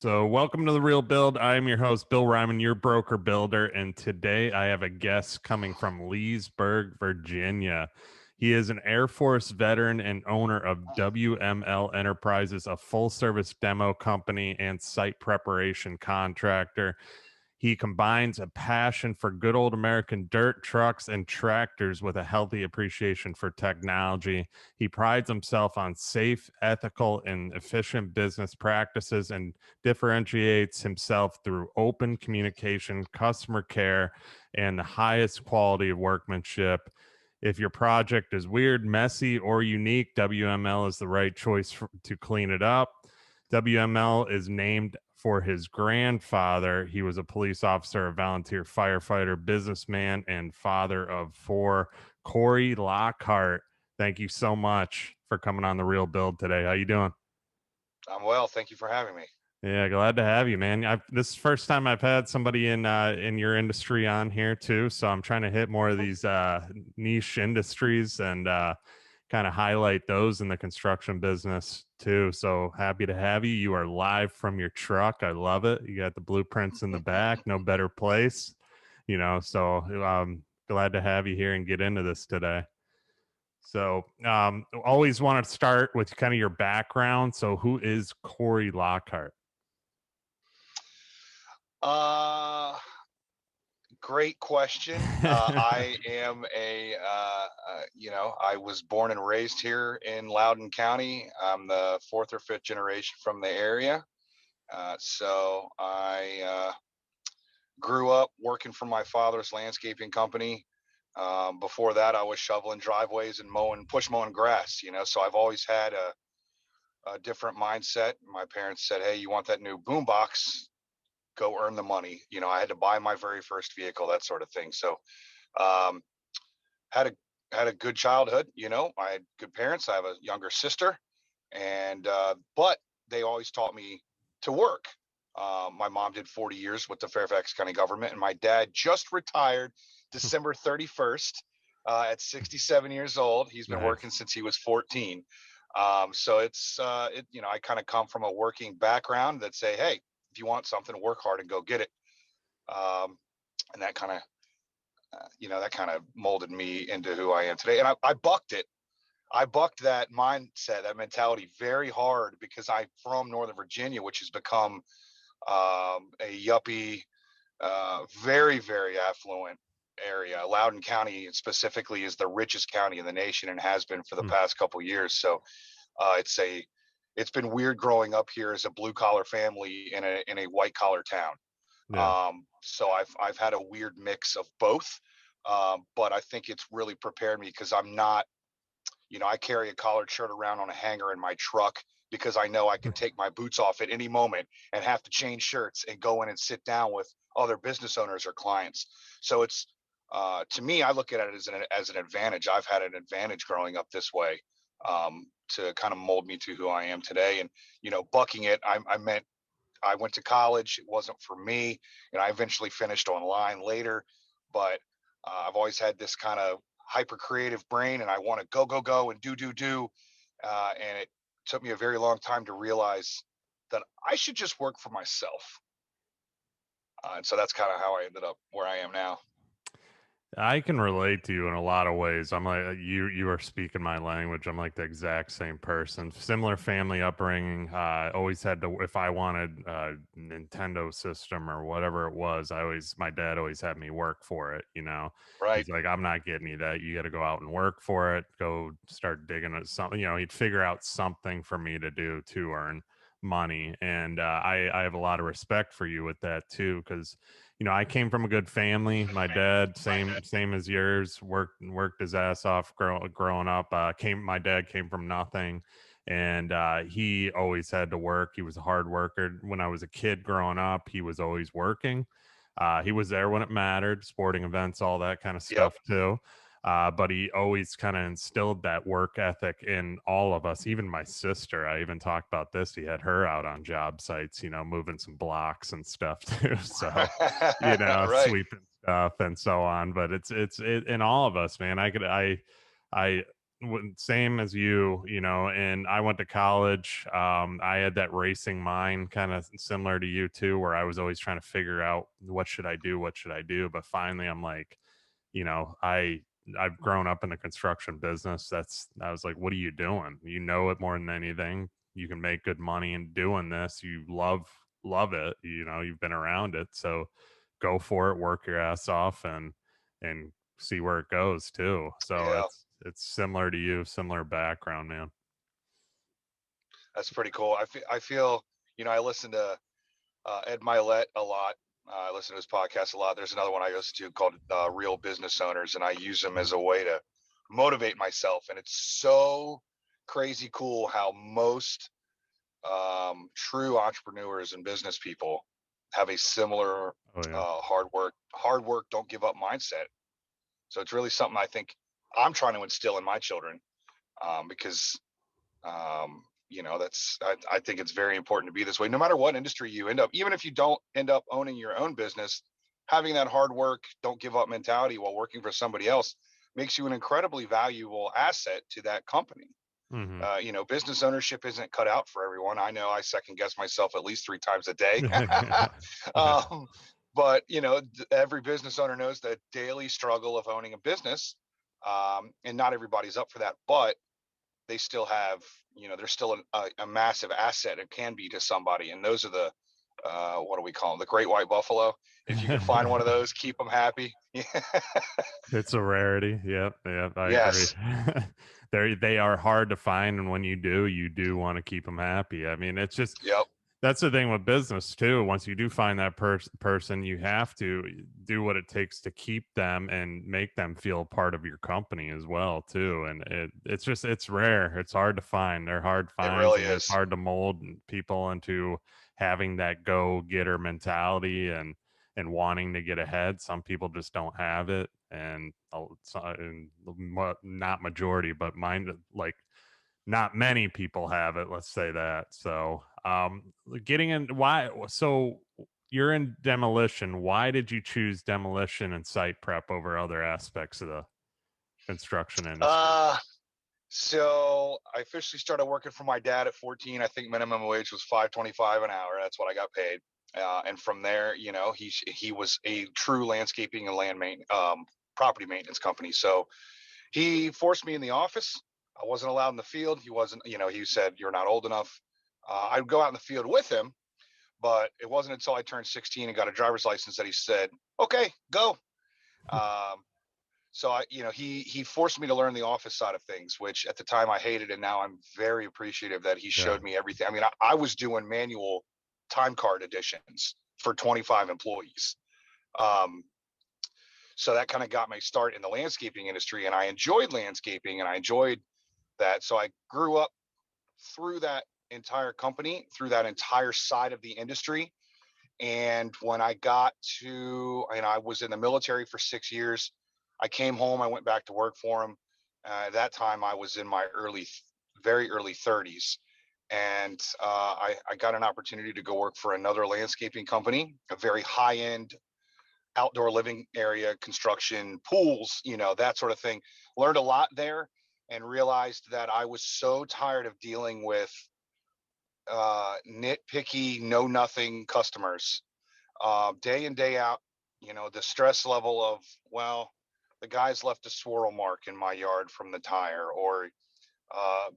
So, welcome to the Real Build. I am your host, Bill Ryman, your broker builder. And today I have a guest coming from Leesburg, Virginia. He is an Air Force veteran and owner of WML Enterprises, a full service demo company and site preparation contractor. He combines a passion for good old American dirt trucks and tractors with a healthy appreciation for technology. He prides himself on safe, ethical, and efficient business practices and differentiates himself through open communication, customer care, and the highest quality of workmanship. If your project is weird, messy, or unique, WML is the right choice to clean it up. WML is named for his grandfather. He was a police officer, a volunteer firefighter, businessman, and father of four. Corey Lockhart, thank you so much for coming on the Real Build today. How you doing? I'm well. Thank you for having me. Yeah, glad to have you, man. This is the first time I've had somebody in your industry on here too, so I'm trying to hit more of these niche industries and kind of highlight those in the construction business too. So happy to have you. You are live from your truck. I love it. You got the blueprints in the back. No better place, So glad to have you here and get into this today. So, always want to start with kind of your background. So, who is Corey Lockhart? Uh, Great question. I am I was born and raised here in Loudoun County. I'm the fourth or fifth generation from the area. So I grew up working for my father's landscaping company. Before that, I was shoveling driveways and push mowing grass, so I've always had a different mindset. My parents said, "Hey, you want that new boom box? Go earn the money." I had to buy my very first vehicle, that sort of thing. So, um, had a good childhood. I had good parents. I have a younger sister, and but they always taught me to work. My mom did 40 years with the Fairfax County government, and my dad just retired December 31st at 67 years old. He's been Nice. working since he was 14. So I kind of come from a working background that say, hey, if you want something, work hard and go get it. And that kind of, that kind of molded me into who I am today. And I bucked it. I bucked that mindset, that mentality very hard because I'm from Northern Virginia, which has become a yuppie, very, very affluent area. Loudoun County specifically is the richest county in the nation and has been for the Hmm. past couple of years. So it's been weird growing up here as a blue collar family in a white collar town. Yeah. So I've had a weird mix of both. But I think it's really prepared me because I'm not, I carry a collared shirt around on a hanger in my truck because I know I can take my boots off at any moment and have to change shirts and go in and sit down with other business owners or clients. So it's to me, I look at it as an advantage. I've had an advantage growing up this way, to kind of mold me to who I am today. And bucking it, I meant I went to college. It wasn't for me, and I eventually finished online later. But I've always had this kind of hyper creative brain, and I want to go and do. And it took me a very long time to realize that I should just work for myself. And so that's kind of how I ended up where I am now. I can relate to you in a lot of ways. I'm like you are speaking my language. I'm like the exact same person. Similar family upbringing. Always had to if I wanted a Nintendo system or whatever it was. My dad always had me work for it. Right. He's like, I'm not getting you that. You got to go out and work for it. Go start digging at something. He'd figure out something for me to do to earn money, and I have a lot of respect for you with that too, because I came from a good family. My dad, same as yours, worked his ass off growing up. My dad came from nothing, and he always had to work. He was a hard worker. When I was a kid growing up, he was always working. He was there when it mattered, sporting events, all that kind of Yep. stuff too. But he always kind of instilled that work ethic in all of us, even my sister. I even talked about this. He had her out on job sites, moving some blocks and stuff too. So, Right. sweeping stuff and so on. But it's in all of us, man. I same as you know, and I went to college. I had that racing mind, kind of similar to you too, where I was always trying to figure out what should I do, what should I do. But finally, I'm like, you know, I've grown up in the construction business. I was like, what are you doing? You know it more than anything. You can make good money in doing this. You love it. You know, you've been around it, so go for it. Work your ass off and see where it goes too. So Yeah, it's similar to you, similar background, man. that's pretty cool. I feel, I listen to Ed Milet a lot. I listen to his podcast a lot. There's another one I listen to called Real Business Owners, and I use them as a way to motivate myself. And it's so crazy cool how most true entrepreneurs and business people have a similar Oh yeah. hard work, don't give up mindset. So it's really something I think I'm trying to instill in my children, because I think it's very important to be this way no matter what industry you end up, even if you don't end up owning your own business. Having that hard work, don't give up mentality while working for somebody else makes you an incredibly valuable asset to that company. Mm-hmm. Business ownership isn't cut out for everyone. I know I second guess myself at least 3 times a day. But every business owner knows the daily struggle of owning a business, and not everybody's up for that. But they still have, they're still a massive asset. It can be to somebody, and those are the what do we call them? The great white buffalo. If you can find one of those, keep them happy. It's a rarity. Yep, yep, I agree. Yes. They are hard to find, and when you do want to keep them happy. I mean, it's just Yep. that's the thing with business too. Once you do find that person, you have to do what it takes to keep them and make them feel part of your company as well too. And it's rare. It's hard to find. They're hard It finds, really and it's is. hard to mold people into having that go getter mentality and wanting to get ahead. Some people just don't have it, and not majority, but mine, like not many people have it, let's say that. So getting in, why, so you're in demolition, why did you choose demolition and site prep over other aspects of the construction industry? uh So I officially started working for my dad at 14. I think minimum wage was 5.25 an hour. That's what I got paid. And from there, he was a true landscaping and property maintenance company. So he forced me in the office. I wasn't allowed in the field. He wasn't. He said you're not old enough. I'd go out in the field with him, but it wasn't until I turned 16 and got a driver's license that he said, "Okay, go." Um, so he forced me to learn the office side of things, which at the time I hated, and now I'm very appreciative that he Yeah. showed me everything. I mean, I was doing manual time card additions for 25 employees. Um, so that kind of got my start in the landscaping industry, and I enjoyed landscaping, and I enjoyed that. So I grew up through that entire company, through that entire side of the industry. And when I got to, and I was in the military for 6 years, I came home, I went back to work for him. At that time, I was in my very early 30s. And I got an opportunity to go work for another landscaping company, a very high end outdoor living area, construction, pools, that sort of thing. Learned a lot there and realized that I was so tired of dealing with nitpicky, know nothing customers day in, day out. The stress level of, well, the guy's left a swirl mark in my yard from the tire, or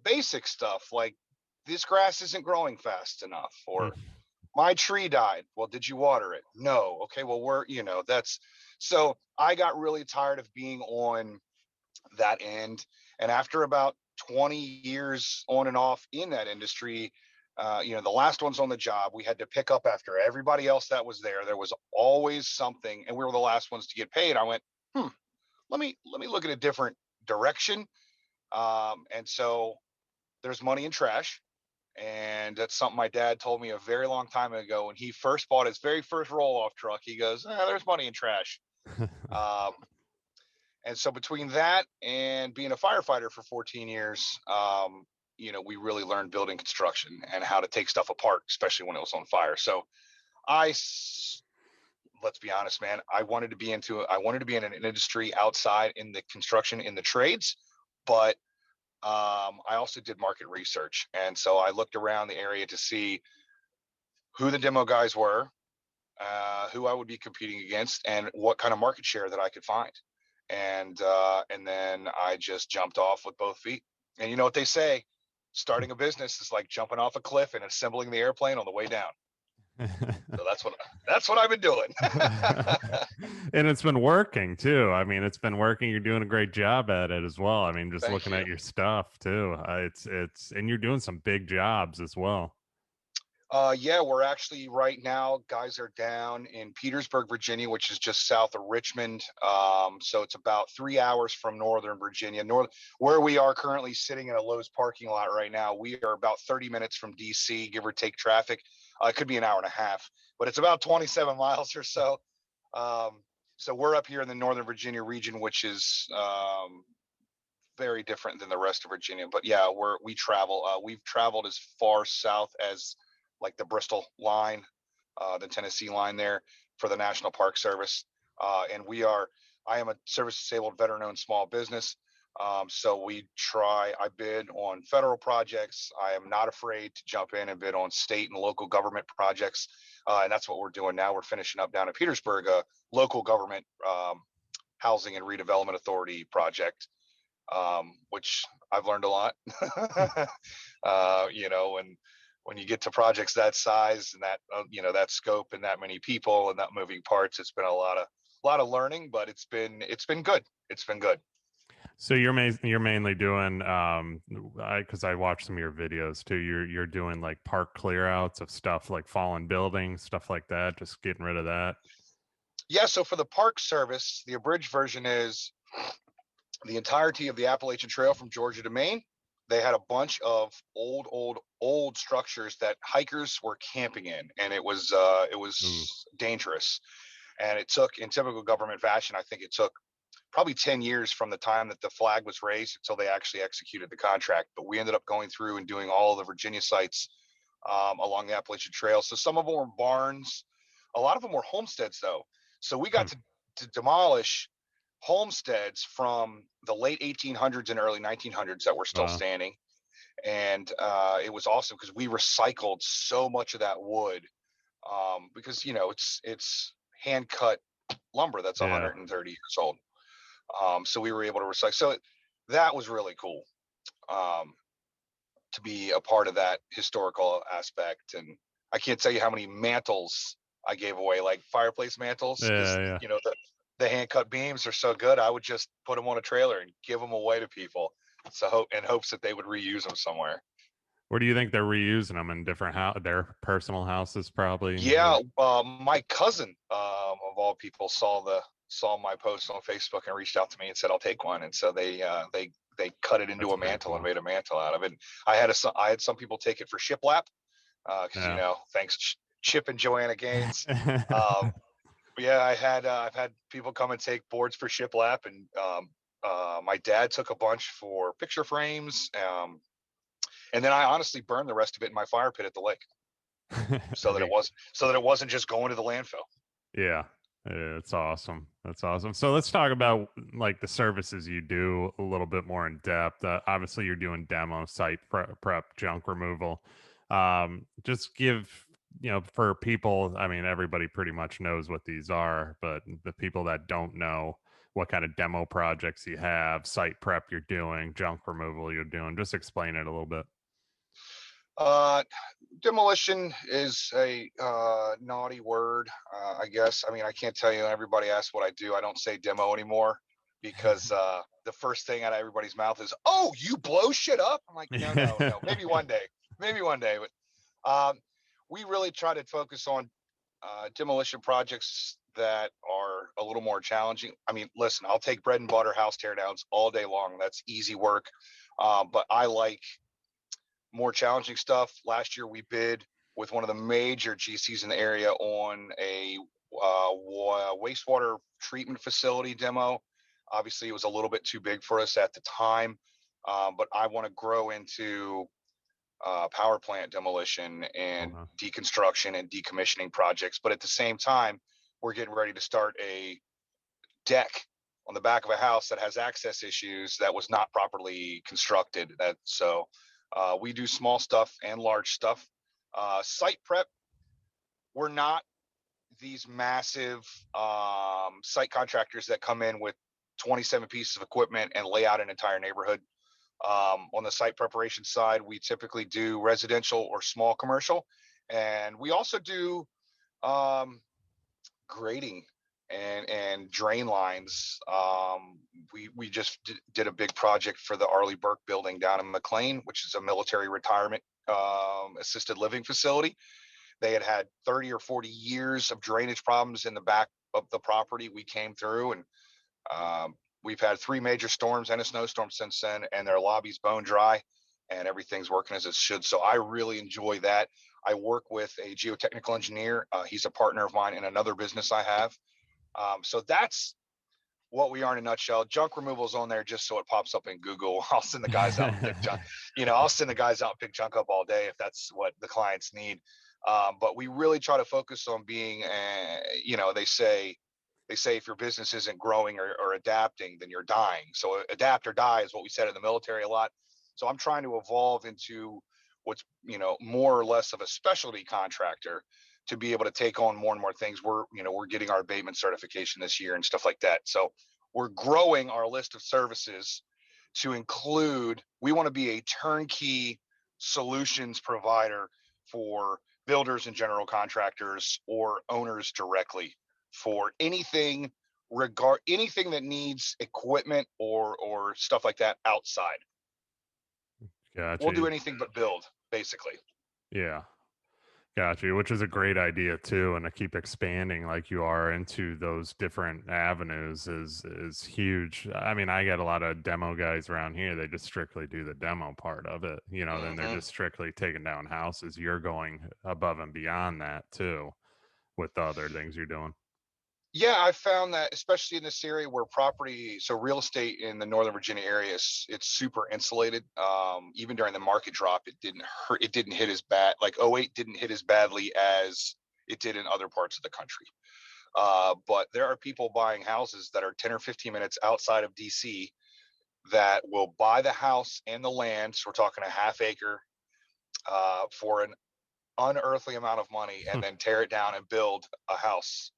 basic stuff like this grass isn't growing fast enough, or my tree died. Well, did you water it? No. Okay, well, that's so I got really tired of being on that end. And after about 20 years on and off in that industry, the last ones on the job, we had to pick up after everybody else that was there. There was always something, and we were the last ones to get paid. I went, let me look at a different direction. And so there's money in trash. And that's something my dad told me a very long time ago when he first bought his very first roll-off truck. He goes, there's money in trash. Um, and so between that and being a firefighter for 14 years, we really learned building construction and how to take stuff apart, especially when it was on fire. So I, let's be honest, man, I wanted to be in an industry outside in the construction, in the trades, but I also did market research. And so I looked around the area to see who the demo guys were, who I would be competing against, and what kind of market share that I could find. And then I just jumped off with both feet. And you know what they say, starting a business is like jumping off a cliff and assembling the airplane on the way down. So that's what I've been doing. And it's been working too. I mean, it's been working. You're doing a great job at it as well. I mean, just Thank looking you. at your stuff too. And you're doing some big jobs as well. Yeah, we're actually right now, guys are down in Petersburg, Virginia, which is just south of Richmond. So it's about 3 hours from Northern Virginia. Where we are currently sitting in a Lowe's parking lot right now, we are about 30 minutes from DC, give or take traffic. It could be an hour and a half, but it's about 27 miles or so. So we're up here in the Northern Virginia region, which is very different than the rest of Virginia. But yeah, we travel. We've traveled as far south as like the Bristol line, the Tennessee line there for the National Park Service. And I am a service disabled veteran owned small business. So I bid on federal projects. I am not afraid to jump in and bid on state and local government projects. And that's what we're doing now. We're finishing up down in Petersburg, a local government housing and redevelopment authority project, which I've learned a lot. And when you get to projects that size and that that scope and that many people and that moving parts, it's been a lot of learning, but it's been good. It's been good. So you're mainly doing because I watched some of your videos too. You're doing like park clear outs of stuff like fallen buildings, stuff like that, just getting rid of that. Yeah. So for the Park Service, the abridged version is the entirety of the Appalachian Trail from Georgia to Maine. They had a bunch of old structures that hikers were camping in, and it was dangerous. And it took, in typical government fashion, I think it took probably 10 years from the time that the flag was raised until they actually executed the contract. But we ended up going through and doing all of the Virginia sites along the Appalachian Trail. So some of them were barns, a lot of them were homesteads, though. So we got to demolish homesteads from the late 1800s and early 1900s that were still standing. And it was awesome because we recycled so much of that wood because, it's hand cut lumber that's 130 years old. So we were able to recycle. So that was really cool to be a part of that historical aspect. And I can't tell you how many mantles I gave away, like fireplace mantles, because the hand cut beams are so good. I would just put them on a trailer and give them away to people, so in hopes that they would reuse them somewhere. Where do you think they're reusing them in different their personal houses, probably? Yeah, my cousin of all people saw my post on Facebook and reached out to me and said I'll take one, and so they cut it into a mantle and made a mantle out of it. I had some people take it for shiplap because thanks Chip and Joanna Gaines. Yeah, I've had people come and take boards for shiplap, and my dad took a bunch for picture frames, and then I honestly burned the rest of it in my fire pit at the lake, so that it wasn't just going to the landfill. Yeah, it's awesome. That's awesome. So let's talk about like the services you do a little bit more in depth. Obviously, you're doing demo, site prep, junk removal. Just give, for people, I mean, everybody pretty much knows what these are, but the people that don't know what kind of demo projects you have, site prep you're doing, junk removal you're doing, just explain it a little bit. Demolition is a naughty word, I guess. I mean, I can't tell you. Everybody asks what I do. I don't say demo anymore because the first thing out of everybody's mouth is, "Oh, you blow shit up." I'm like, no. Maybe one day. But we really try to focus on demolition projects that are a little more challenging. I mean, listen, I'll take bread and butter house teardowns all day long. That's easy work. But I like more challenging stuff. Last year, we bid with one of the major GCs in the area on a wastewater treatment facility demo. Obviously, it was a little bit too big for us at the time, but I want to grow into power plant demolition and deconstruction and decommissioning projects. But at the same time, we're getting ready to start a deck on the back of a house that has access issues that was not properly constructed. We do small stuff and large stuff. Site prep, we're not these massive site contractors that come in with 27 pieces of equipment and lay out an entire neighborhood. On the site preparation side, we typically do residential or small commercial, and we also do grading and drain lines. We just did a big project for the Arleigh Burke building down in McLean, which is a military retirement assisted living facility. They had 30 or 40 years of drainage problems in the back of the property. We came through, and we've had 3 major storms and a snowstorm since then, and their lobby's bone dry and everything's working as it should. So I really enjoy that. I work with a geotechnical engineer. He's a partner of mine in another business I have. So that's what we are in a nutshell. Junk removal is on there just so it pops up in Google. I'll send the guys out and pick junk. I'll send the guys out and pick junk up all day if that's what the clients need. But we really try to focus on being, they say if your business isn't growing or adapting, then you're dying. So adapt or die is what we said in the military a lot. So I'm trying to evolve into what's, more or less of a specialty contractor to be able to take on more and more things. We're getting our abatement certification this year and stuff like that. So we're growing our list of services to include, we want to be a turnkey solutions provider for builders and general contractors or owners directly for anything that needs equipment or stuff like that outside. Gotcha. We'll do anything but build, basically. Yeah. Gotcha, which is a great idea too, and to keep expanding like you are into those different avenues is huge. I mean, I get a lot of demo guys around here. They just strictly do the demo part of it, then they're just strictly taking down houses. You're going above and beyond that too with the other things you're doing. Yeah, I found that especially in this area where real estate in the Northern Virginia area, it's super insulated. Even during the market drop, it didn't hit as bad. Like 08 didn't hit as badly as it did in other parts of the country. But there are people buying houses that are 10 or 15 minutes outside of DC that will buy the house and the land. So we're talking a half acre for an unearthly amount of money, and then tear it down and build a house.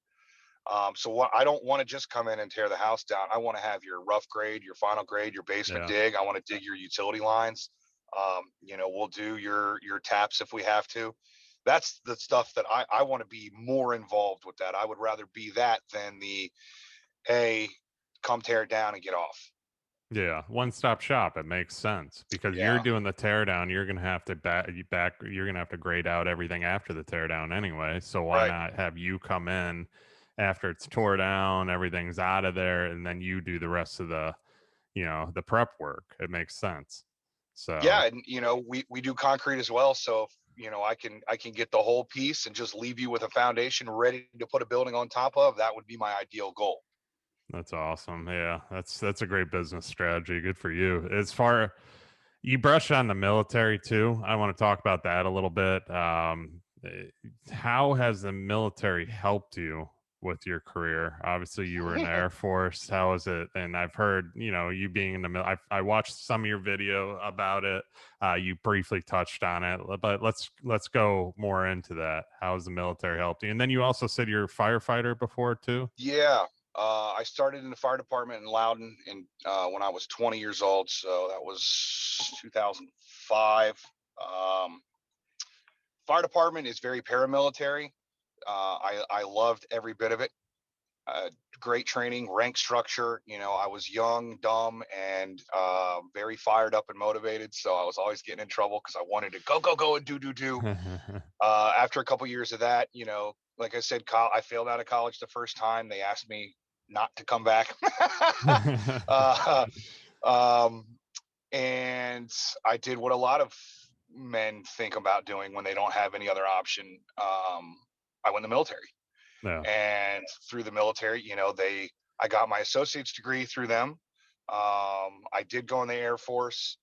So I don't want to just come in and tear the house down. I want to have your rough grade, your final grade, your basement dig. I want to dig your utility lines. We'll do your taps if we have to. That's the stuff that I want to be more involved with. That I would rather be that than hey, come tear it down and get off. Yeah, one-stop shop. It makes sense because you're doing the tear down. You're gonna have to You're gonna have to grade out everything after the tear down anyway. So why not have you come in after it's tore down, everything's out of there, and then you do the rest of the, the prep work. It makes sense. So yeah, and we do concrete as well. So I can get the whole piece and just leave you with a foundation ready to put a building on top of. That would be my ideal goal. that's awesome. Yeah, that's a great business strategy. Good for you. As far you brush on the military too, I want to talk about that a little bit. How has the military helped you with your career? Obviously, you were in the Air Force. How is it? And I've heard, you being in the military. I watched some of your video about it. You briefly touched on it, but let's go more into that. How has the military helped you? And then you also said you're a firefighter before too. Yeah. I started in the fire department in Loudon when I was 20 years old. So that was 2005. Fire department is very paramilitary. I loved every bit of it. Great training, rank structure. I was young, dumb, and very fired up and motivated. So I was always getting in trouble because I wanted to go and do. After a couple years of that, like I said, I failed out of college the first time. They asked me not to come back. And I did what a lot of men think about doing when they don't have any other option. I went in the military. Yeah. And through the military, I got my associate's degree through them. I did go in the Air Force.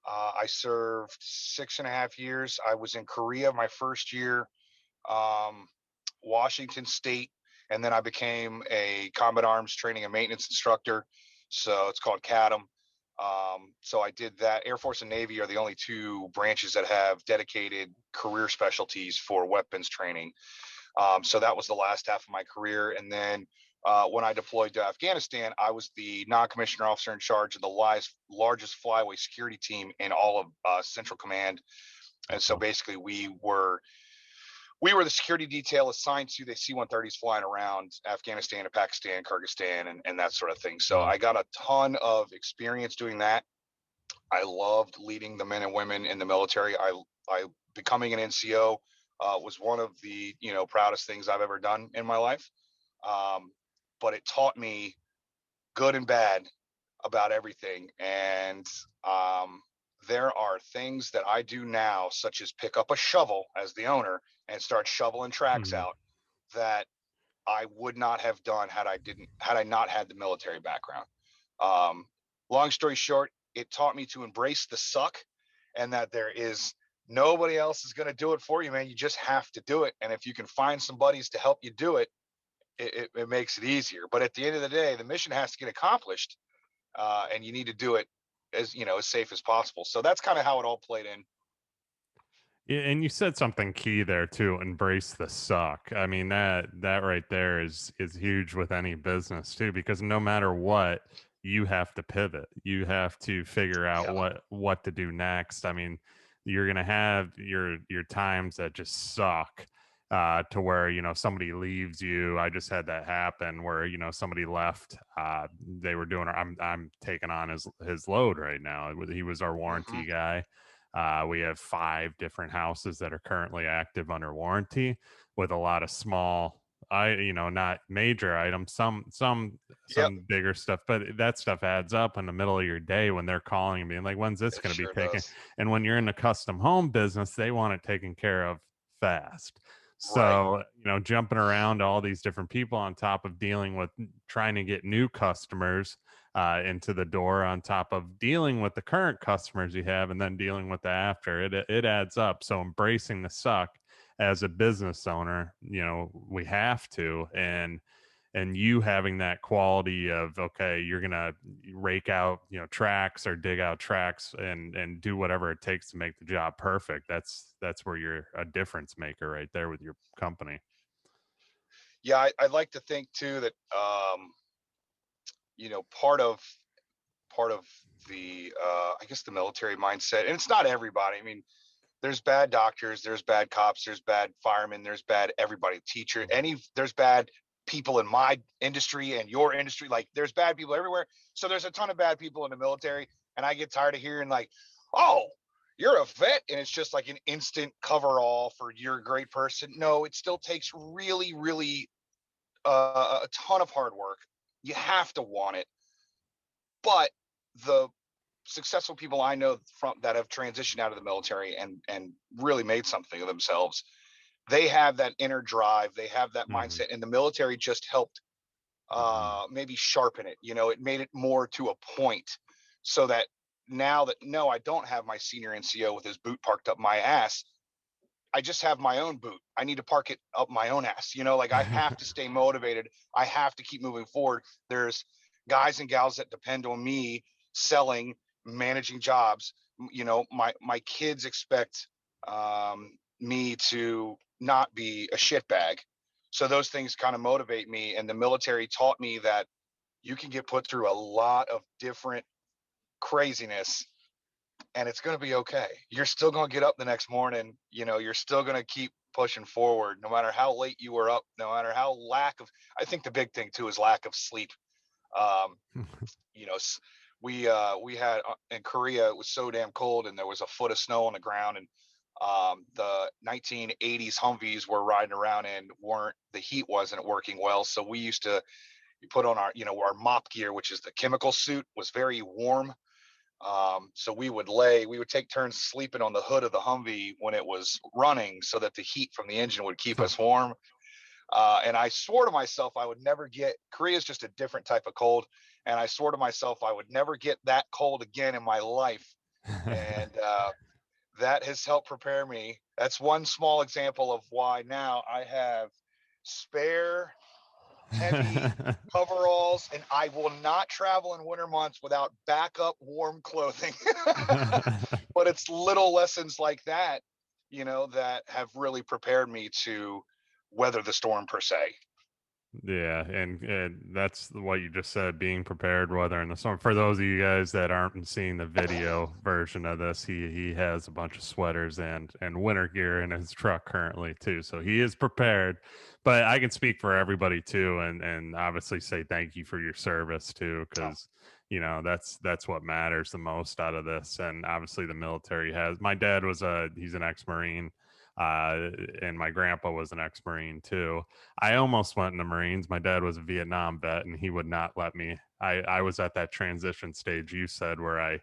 I served 6.5 years. I was in Korea my first year, Washington State, And then I became a combat arms training and maintenance instructor. So it's called CADM. So I did that. Air Force and Navy are the only two branches that have dedicated career specialties for weapons training. So that was the last half of my career. And then when I deployed to Afghanistan, I was the non-commissioned officer in charge of the largest flyaway security team in all of Central Command. And so basically we were the security detail assigned to the C-130s flying around Afghanistan and Pakistan, Kyrgyzstan, and that sort of thing. So Wow. I got a ton of experience doing that. I loved leading the men and women in the military. I becoming an NCO was one of the proudest things I've ever done in my life. But it taught me good and bad about everything. And there are things that I do now, such as pick up a shovel as the owner and start shoveling tracks Mhm. out, that I would not have done had I not had the military background. Um, Long story short, it taught me to embrace the suck, and that there is nobody else is going to do it for you, man. You just have to do it. And if you can find some buddies to help you do it, it makes it easier. But at the end of the day, the mission has to get accomplished, and you need to do it as as safe as possible. So that's kind of how it all played in. Yeah, and you said something key there too, embrace the suck. I mean, that right there is huge with any business too, because no matter what, you have to pivot. You have to figure out Yeah. what to do next. I mean, you're gonna have your times that just suck, to where somebody leaves you. I just had that happen where somebody left. They were doing. I'm taking on his load right now. He was our Hmm. warranty guy. We have 5 different houses that are currently active under warranty, with a lot of small, not major items, Yep. some bigger stuff, but that stuff adds up in the middle of your day when they're calling and being like, when's this It going to be sure taken? does. And when you're in the custom home business, they want it taken care of fast. Right. So, jumping around to all these different people on top of dealing with trying to get new customers into the door, on top of dealing with the current customers you have and then dealing with the after, it adds up. So embracing the suck as a business owner, we have to. And you having that quality of, okay, you're gonna rake out tracks or dig out tracks and do whatever it takes to make the job perfect. That's where you're a difference maker right there with your company. Yeah, I'd like to think too that part of the I guess the military mindset, and it's not everybody. I mean, there's bad doctors, there's bad cops, there's bad firemen, there's bad everybody, teacher, there's bad people in my industry and your industry. Like there's bad people everywhere. So there's a ton of bad people in the military, and I get tired of hearing like, oh, you're a vet, and it's just like an instant cover all for you're a great person. No, it still takes really, really a ton of hard work. You have to want it, but the successful people I know from that have transitioned out of the military and really made something of themselves, they have that inner drive, they have that Hmm. mindset, and the military just helped Hmm. maybe sharpen it. It made it more to a point, so that now that no, I don't have my senior NCO with his boot parked up my ass. I just have my own boot. I need to park it up my own ass. Like I have to stay motivated. I have to keep moving forward. There's guys and gals that depend on me selling, managing jobs. My kids expect me to not be a shitbag. So those things kind of motivate me. And the military taught me that you can get put through a lot of different craziness, and it's going to be okay. You're still going to get up the next morning. You're still going to keep pushing forward, no matter how late you were up, no matter how I think the big thing too is lack of sleep. Um, you know, we had in Korea, it was so damn cold and there was a foot of snow on the ground, and the 1980s Humvees were riding around and the heat wasn't working well. So we used to put on our mop gear, which is the chemical suit, was very warm. So we would take turns sleeping on the hood of the Humvee when it was running, so that the heat from the engine would keep us warm. And I swore to myself I would never get, Korea's just a different type of cold. And I swore to myself I would never get that cold again in my life. And that has helped prepare me. That's one small example of why now I have spare heavy coveralls, and I will not travel in winter months without backup warm clothing. But it's little lessons like that, that have really prepared me to weather the storm per se. Yeah, and that's what you just said, being prepared, weathering the storm. For those of you guys that aren't seeing the video version of this, he has a bunch of sweaters and winter gear in his truck currently too. So he is prepared. But I can speak for everybody too, and obviously say thank you for your service too, because that's what matters the most out of this. And obviously the military has. My dad he's an ex-Marine, and my grandpa was an ex-Marine too. I almost went in the Marines. My dad was a Vietnam vet, and he would not let me. I was at that transition stage you said, where I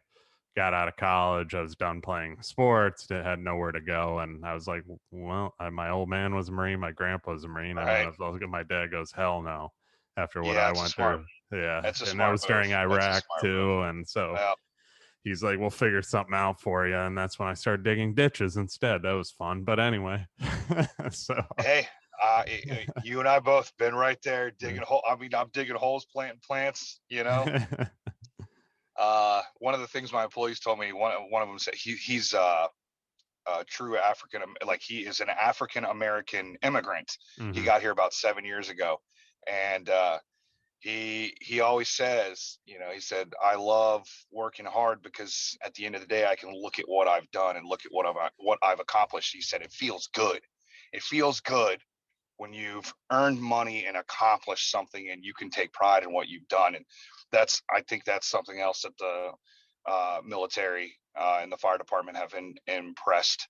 got out of college. I was done playing sports, had nowhere to go, and I was like, well, my old man was a Marine, my grandpa was a Marine. I might Right. as well. My dad goes, hell no, after what Yeah, I it's a went smart. through. Yeah, That's a and that smart was move. during That's a Iraq smart move. too, and so Yeah. he's like, we'll figure something out for you. And that's when I started digging ditches instead. That was fun. But anyway, so Hey, you and I both been right there digging hole. I mean, I'm digging holes, planting plants. One of the things my employees told me, one of them said he's a true African, like he is an African American immigrant. He mm-hmm. got here about 7 years ago, and he always says, he said, I love working hard because at the end of the day, I can look at what I've done and look at what I've accomplished. He said, it feels good. It feels good when you've earned money and accomplished something and you can take pride in what you've done. And I think that's something else that the military and the fire department have impressed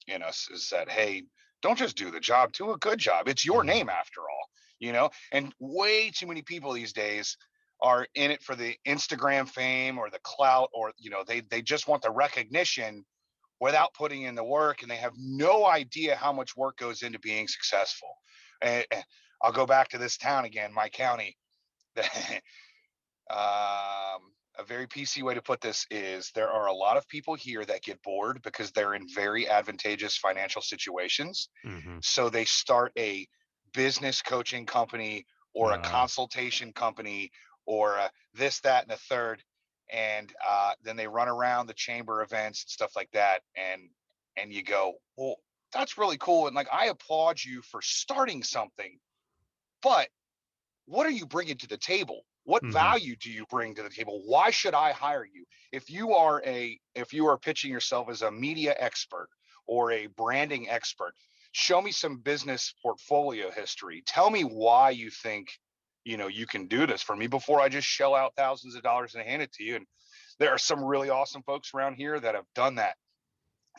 in us, is that, hey, don't just do the job, do a good job. It's your name after all. And way too many people these days are in it for the Instagram fame or the clout, or they just want the recognition without putting in the work, and they have no idea how much work goes into being successful. And I'll go back to this town again, my county. A very PC way to put this is, there are a lot of people here that get bored because they're in very advantageous financial situations. Mm-hmm. So they start a business coaching company or a consultation company or this, that, and the third. And then they run around the chamber events and stuff like that. And you go, well, that's really cool. And like, I applaud you for starting something, but what are you bringing to the table? What Mm-hmm. value do you bring to the table? Why should I hire you? If you are pitching yourself as a media expert or a branding expert, show me some business portfolio history. Tell me why you think, you can do this for me before I just shell out thousands of dollars and hand it to you. And there are some really awesome folks around here that have done that.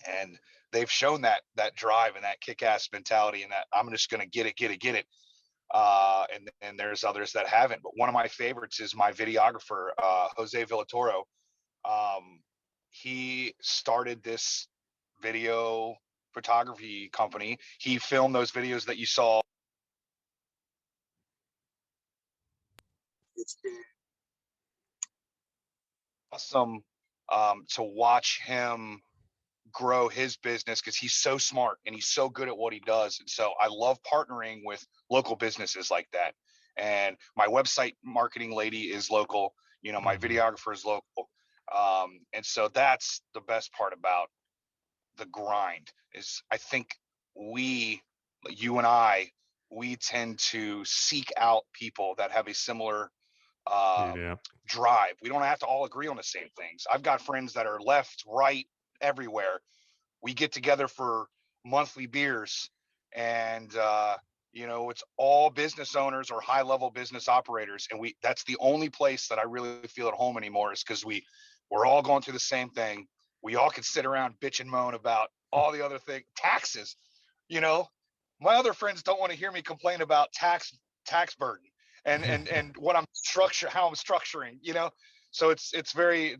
And they've shown that drive and that kick-ass mentality, and that I'm just going to get it. And there's others that haven't, but one of my favorites is my videographer, Jose Villatoro. He started this video photography company. He filmed those videos that you saw. It's been awesome to watch him grow his business, because he's so smart and he's so good at what he does. And so I love partnering with local businesses like that. And my website marketing lady is local, my videographer is local. And so that's the best part about the grind, is I think you and I, we tend to seek out people that have a similar Yeah. drive. We don't have to all agree on the same things. I've got friends that are left, right, everywhere. We get together for monthly beers, and it's all business owners or high level business operators. And that's the only place that I really feel at home anymore, is because we're all going through the same thing. We all can sit around bitch and moan about all the other things. Taxes. My other friends don't want to hear me complain about tax burden and what how I'm structuring, so it's very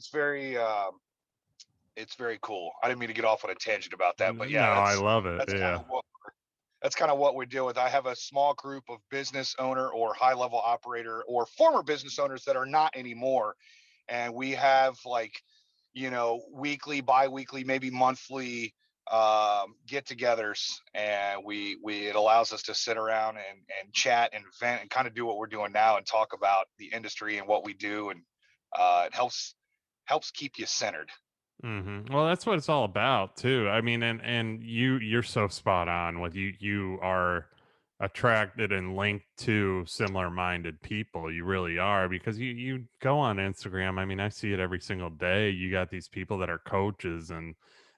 cool. I didn't mean to get off on a tangent about that, but No, yeah, I love it. that's kind Yeah. of what we deal with. I have a small group of business owner or high level operator or former business owners that are not anymore, and we have, like, weekly, bi-weekly, maybe monthly get-togethers, and it allows us to sit around and chat and vent and kind of do what we're doing now and talk about the industry and what we do, and it helps keep you centered. Well, that's what it's all about too. I mean, and you're so spot on with you are attracted and linked to similar minded people. You really are, because you go on Instagram. I mean, I see it every single day. You got these people that are coaches, and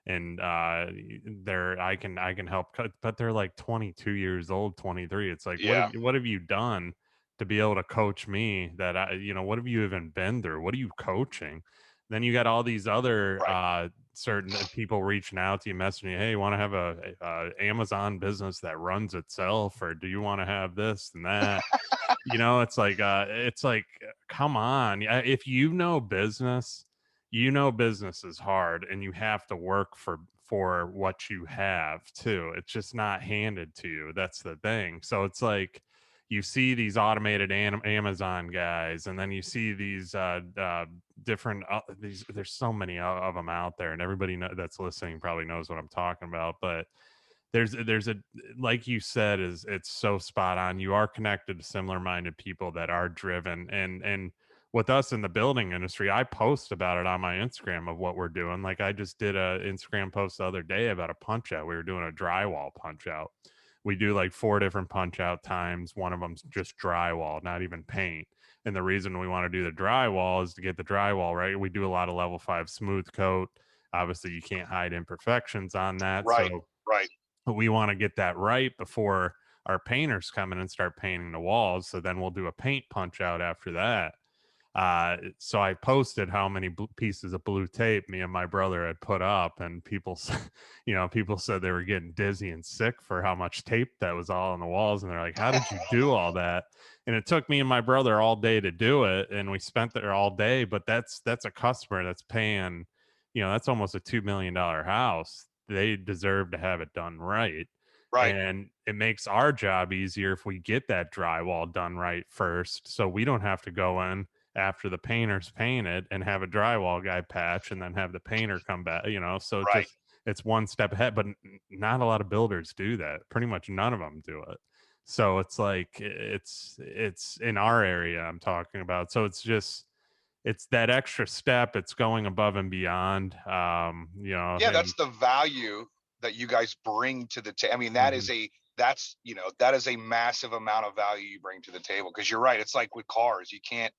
they're I can help cut, but they're like 22 years old, 23. It's like, Yeah, what have you done to be able to coach me? That what have you even been through? What are you coaching? Then you got all these other right. certain people reaching out to you, messaging you, hey, you want to have a Amazon business that runs itself, or do you want to have this and that? It's like, come on. If business is hard, and you have to work for what you have too. It's just not handed to you. That's the thing. So it's like, you see these automated Amazon guys, and then you see these different these. There's so many of them out there, and everybody that's listening probably knows what I'm talking about. But there's a, like you said, is it's so spot on. You are connected to similar minded people that are driven, and with us in the building industry, I post about it on my Instagram of what we're doing. Like, I just did a Instagram post the other day about a punch out. We were doing a drywall punch out. We do like 4 different punch out times. One of them's just drywall, not even paint. And the reason we want to do the drywall is to get the drywall right. We do a lot of level 5 smooth coat. Obviously, you can't hide imperfections on that. Right, So right, we want to get that right before our painters come in and start painting the walls. So then we'll do a paint punch out after that. So I posted how many pieces of blue tape me and my brother had put up, and people said they were getting dizzy and sick for how much tape that was all on the walls. And they're like, how did you do all that? And it took me and my brother all day to do it, and we spent there all day. But that's a customer that's paying, that's almost a $2 million house. They deserve to have it done right. right, And it makes our job easier if we get that drywall done right first, so we don't have to go in after the painter's painted and have a drywall guy patch and then have the painter come back, so right. it's one step ahead. But not a lot of builders do that. Pretty much none of them do it. So it's like, it's in our area I'm talking about. So it's that extra step. It's going above and beyond. Yeah, And that's the value that you guys bring to the table. I mean, mhm, that is a massive amount of value you bring to the table, because you're right. It's like with cars, you can't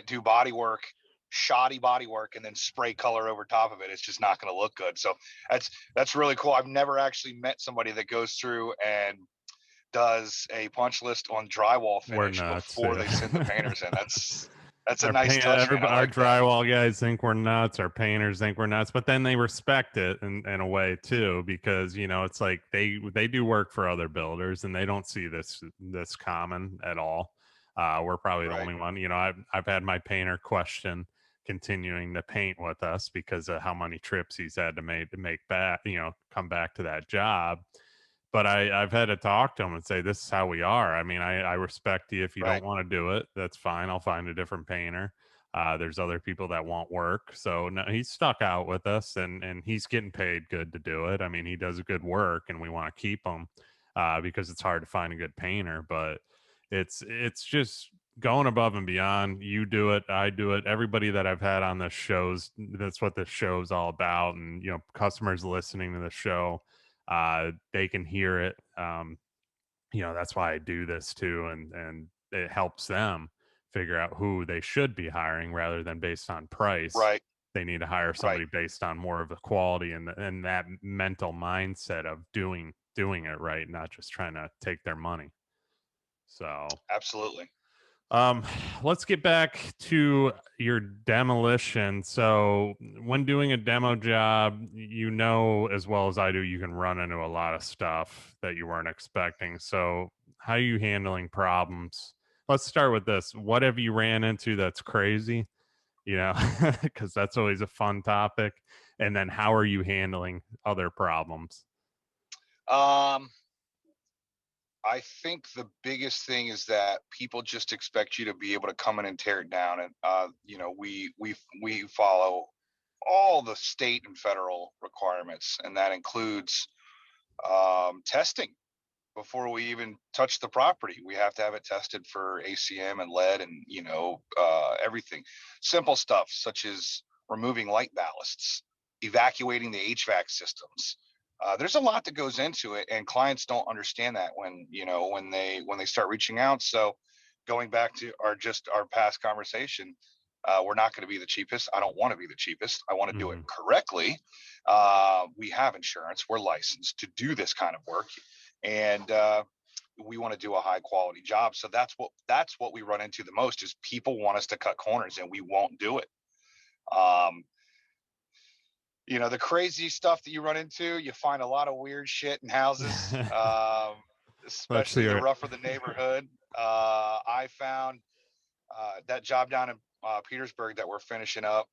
do body work, shoddy body work, and then spray color over top of it. It's just not going to look good. So that's really cool. I've never actually met somebody that goes through and does a punch list on drywall we're finish nuts. before they send the painters in. That's a nice touch, man. I Our like that. drywall guys think we're nuts. Our painters think we're nuts, but then they respect it in a way too, because it's like they do work for other builders, and they don't see this common at all. We're probably the Right, only one. I've had my painter question continuing to paint with us because of how many trips he's had to make back, come back to that job. But I've had to talk to him and say, this is how we are. I mean, I respect you. If you right, don't want to do it, that's fine. I'll find a different painter. There's other people that want work. So no, he's stuck out with us, and he's getting paid good to do it. I mean, he does good work, and we want to keep him because it's hard to find a good painter. But it's just going above and beyond. You do it, I do it. Everybody that I've had on this shows, that's what this show's all about. And customers listening to the show, they can hear it. That's why I do this too, and it helps them figure out who they should be hiring rather than based on price. right, They need to hire right. somebody based on more of the quality and that mental mindset of doing it right, not just trying to take their money. So Absolutely. um, let's get back to your demolition. So, when doing a demo job, as well as I do, you can run into a lot of stuff that you weren't expecting. So, how are you handling problems? Let's start with this. What have you ran into that's crazy? Because that's always a fun topic. And then, how are you handling other problems? Um, I think the biggest thing is that people just expect you to be able to come in and tear it down. And we follow all the state and federal requirements, and that includes testing. Before we even touch the property, we have to have it tested for ACM and lead, and everything. Simple stuff such as removing light ballasts, evacuating the HVAC systems. There's a lot that goes into it, and clients don't understand that when they start reaching out. So, going back to our past conversation, we're not going to be the cheapest. I don't want to be the cheapest. I want to do it correctly. We have insurance. We're licensed to do this kind of work, and we want to do a high quality job. So that's what we run into the most is people want us to cut corners, and we won't do it. The crazy stuff that you run into, you find a lot of weird shit in houses, especially the rougher the neighborhood. I found that job down in Petersburg that we're finishing up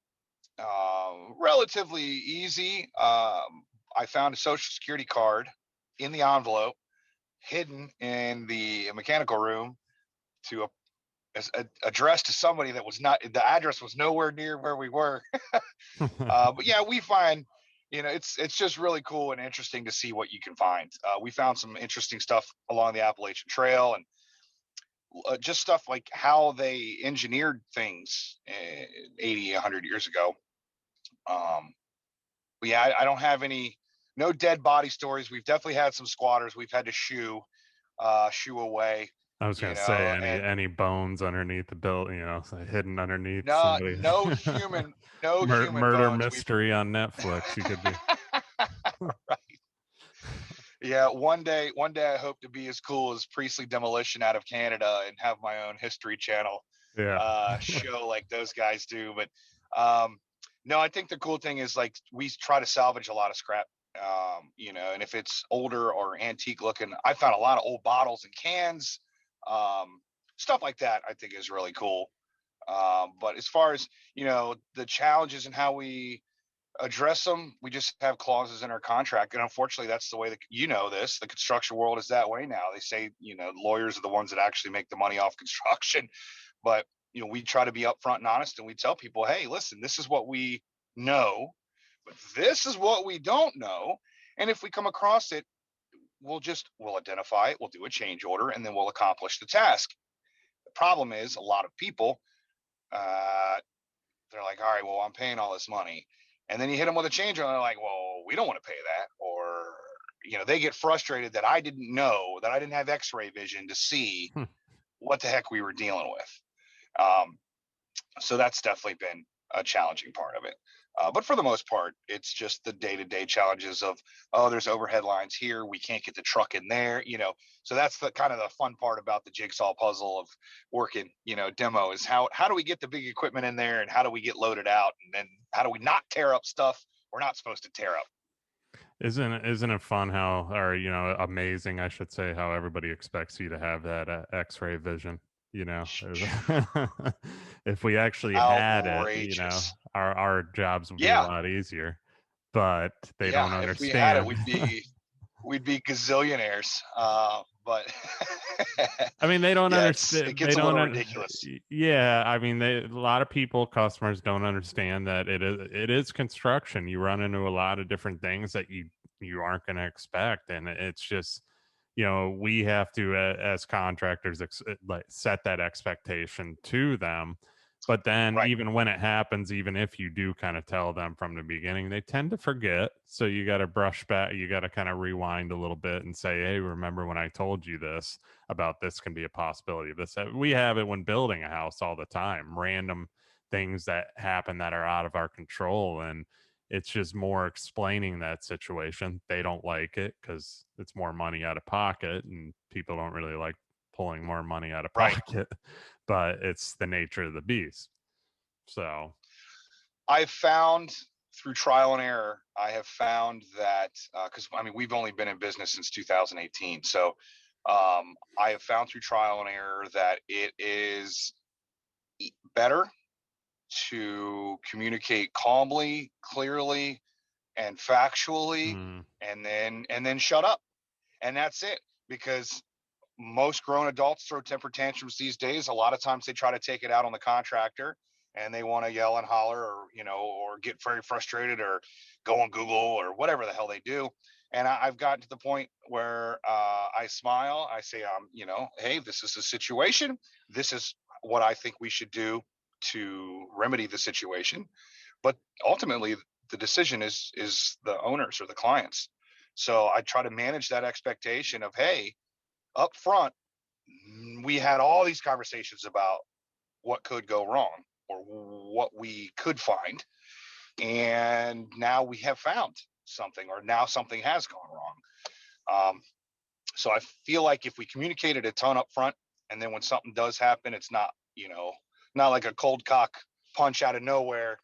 relatively easy. I found a social security card in the envelope hidden in the mechanical room to addressed to somebody that was not, the address was nowhere near where we were. But yeah, we find, it's just really cool and interesting to see what you can find. We found some interesting stuff along the Appalachian Trail, and just stuff like how they engineered things 80, 100 years ago. But yeah, I don't have no dead body stories. We've definitely had some squatters we've had to shoo away. I was gonna say any bones underneath the building, hidden underneath somebody. No human murder bones. mystery on Netflix. You could be right. Yeah, one day I hope to be as cool as Priestley Demolition out of Canada and have my own History Channel show like those guys do. But no, I think the cool thing is like we try to salvage a lot of scrap. And if it's older or antique looking, I found a lot of old bottles and cans. Stuff like that I think is really cool. But as far as the challenges and how we address them, we just have clauses in our contract, and unfortunately that's the way that the construction world is that way now. They say lawyers are the ones that actually make the money off construction, but we try to be upfront and honest, and we tell people, hey, listen, this is what we know, but this is what we don't know, and if we come across it, we'll identify it, we'll do a change order, and then we'll accomplish the task. The problem is a lot of people, they're like, all right, well, I'm paying all this money, and then you hit them with a change order, and they're like, well, we don't want to pay that, or they get frustrated that I didn't know, that I didn't have X-ray vision to see what the heck we were dealing with. So that's definitely been a challenging part of it. But for the most part, it's just the day-to-day challenges of, there's overhead lines here, we can't get the truck in there, So that's the kind of the fun part about the jigsaw puzzle of working, demo is how do we get the big equipment in there, and how do we get loaded out, and then how do we not tear up stuff we're not supposed to tear up. Isn't it fun how, or amazing, I should say, how everybody expects you to have that X-ray vision? If we actually had it, our jobs would be a lot easier. But they don't understand. If we had it, we'd be gazillionaires. But I mean, they don't understand. It gets a little ridiculous. Yeah, I mean, a lot of customers don't understand that it is construction. You run into a lot of different things that you aren't going to expect, and it's just, we have to as contractors set that expectation to them. But then even when it happens, even if you do kind of tell them from the beginning, they tend to forget. So you got to brush back. You got to kind of rewind a little bit and say, hey, remember when I told you this about this can be a possibility of this? We have it when building a house all the time, random things that happen that are out of our control. And it's just more explaining that situation. They don't like it because it's more money out of pocket, and people don't really like pulling more money out of pocket, but it's the nature of the beast. So I've found through trial and error, I have found that, because we've only been in business since 2018. So I have found through trial and error that it is better to communicate calmly, clearly, and factually, and then shut up. And that's it, because most grown adults throw temper tantrums these days. A lot of times they try to take it out on the contractor, and they want to yell and holler, or or get very frustrated, or go on Google, or whatever the hell they do. And I've gotten to the point where I smile. I say, hey, this is the situation. This is what I think we should do to remedy the situation. But ultimately, the decision is the owners or the clients. So I try to manage that expectation of, hey, up front, we had all these conversations about what could go wrong or what we could find. And now we have found something, or now something has gone wrong. So I feel like if we communicated a ton up front, and then when something does happen, it's not, not like a cold cock punch out of nowhere.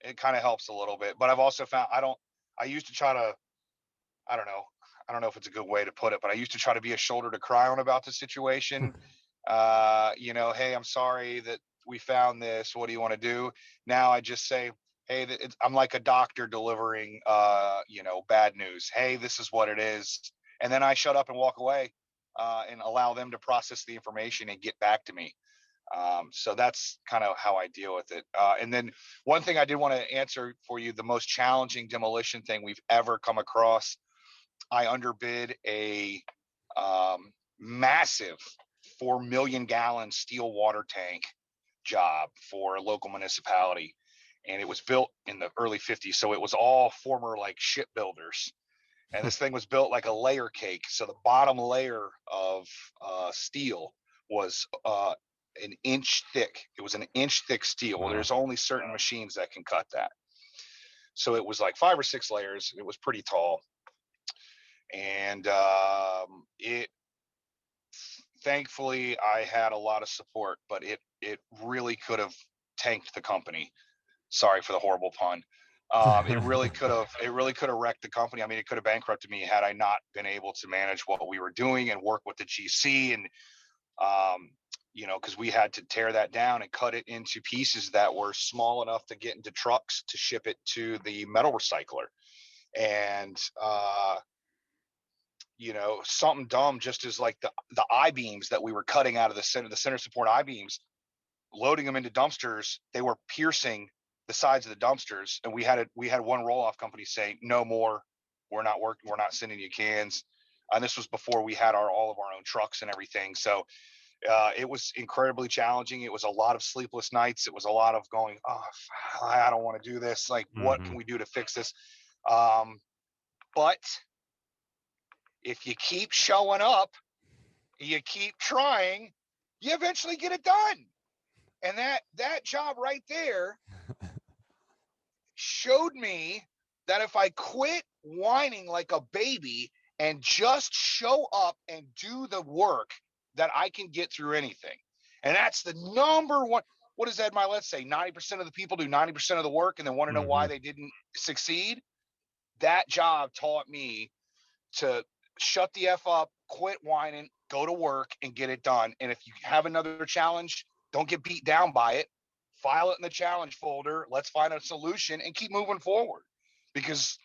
It kind of helps a little bit. But I've also found I used to try to, I don't know, I don't know if it's a good way to put it, but I used to try to be a shoulder to cry on about the situation. Hey, I'm sorry that we found this. What do you want to do? Now I just say, hey, I'm like a doctor delivering, bad news. Hey, this is what it is. And then I shut up and walk away, and allow them to process the information and get back to me. So that's kind of how I deal with it. And then one thing I did want to answer for you, the most challenging demolition thing we've ever come across. I underbid a massive 4 million gallon steel water tank job for a local municipality. And it was built in the early 50s. So it was all former like shipbuilders. And this thing was built like a layer cake. So the bottom layer of steel was an inch thick. It was an inch thick steel. Well, there's only certain machines that can cut that. So it was like 5 or 6 layers. It was pretty tall. And it thankfully I had a lot of support, but it really could have tanked the company. Sorry for the horrible pun. It really could have wrecked the company. I mean, it could have bankrupted me had I not been able to manage what we were doing and work with the GC. And because we had to tear that down and cut it into pieces that were small enough to get into trucks to ship it to the metal recycler. And something dumb, just as like the I-beams that we were cutting out of the center support I-beams, loading them into dumpsters, they were piercing the sides of the dumpsters. And we had one roll-off company say, no more, we're not sending you cans. And this was before we had all of our own trucks and everything. So it was incredibly challenging. It was a lot of sleepless nights. It was a lot of going, oh, I don't want to do this. Like, what can we do to fix this? But if you keep showing up, you keep trying, you eventually get it done. And that job right there showed me that if I quit whining like a baby and just show up and do the work, that I can get through anything. And that's the number one. What does Ed Milet say? 90% of the people do 90% of the work and then want to know why they didn't succeed. That job taught me to shut the F up, quit whining, go to work and get it done. And if you have another challenge, don't get beat down by it. File it in the challenge folder. Let's find a solution and keep moving forward. Because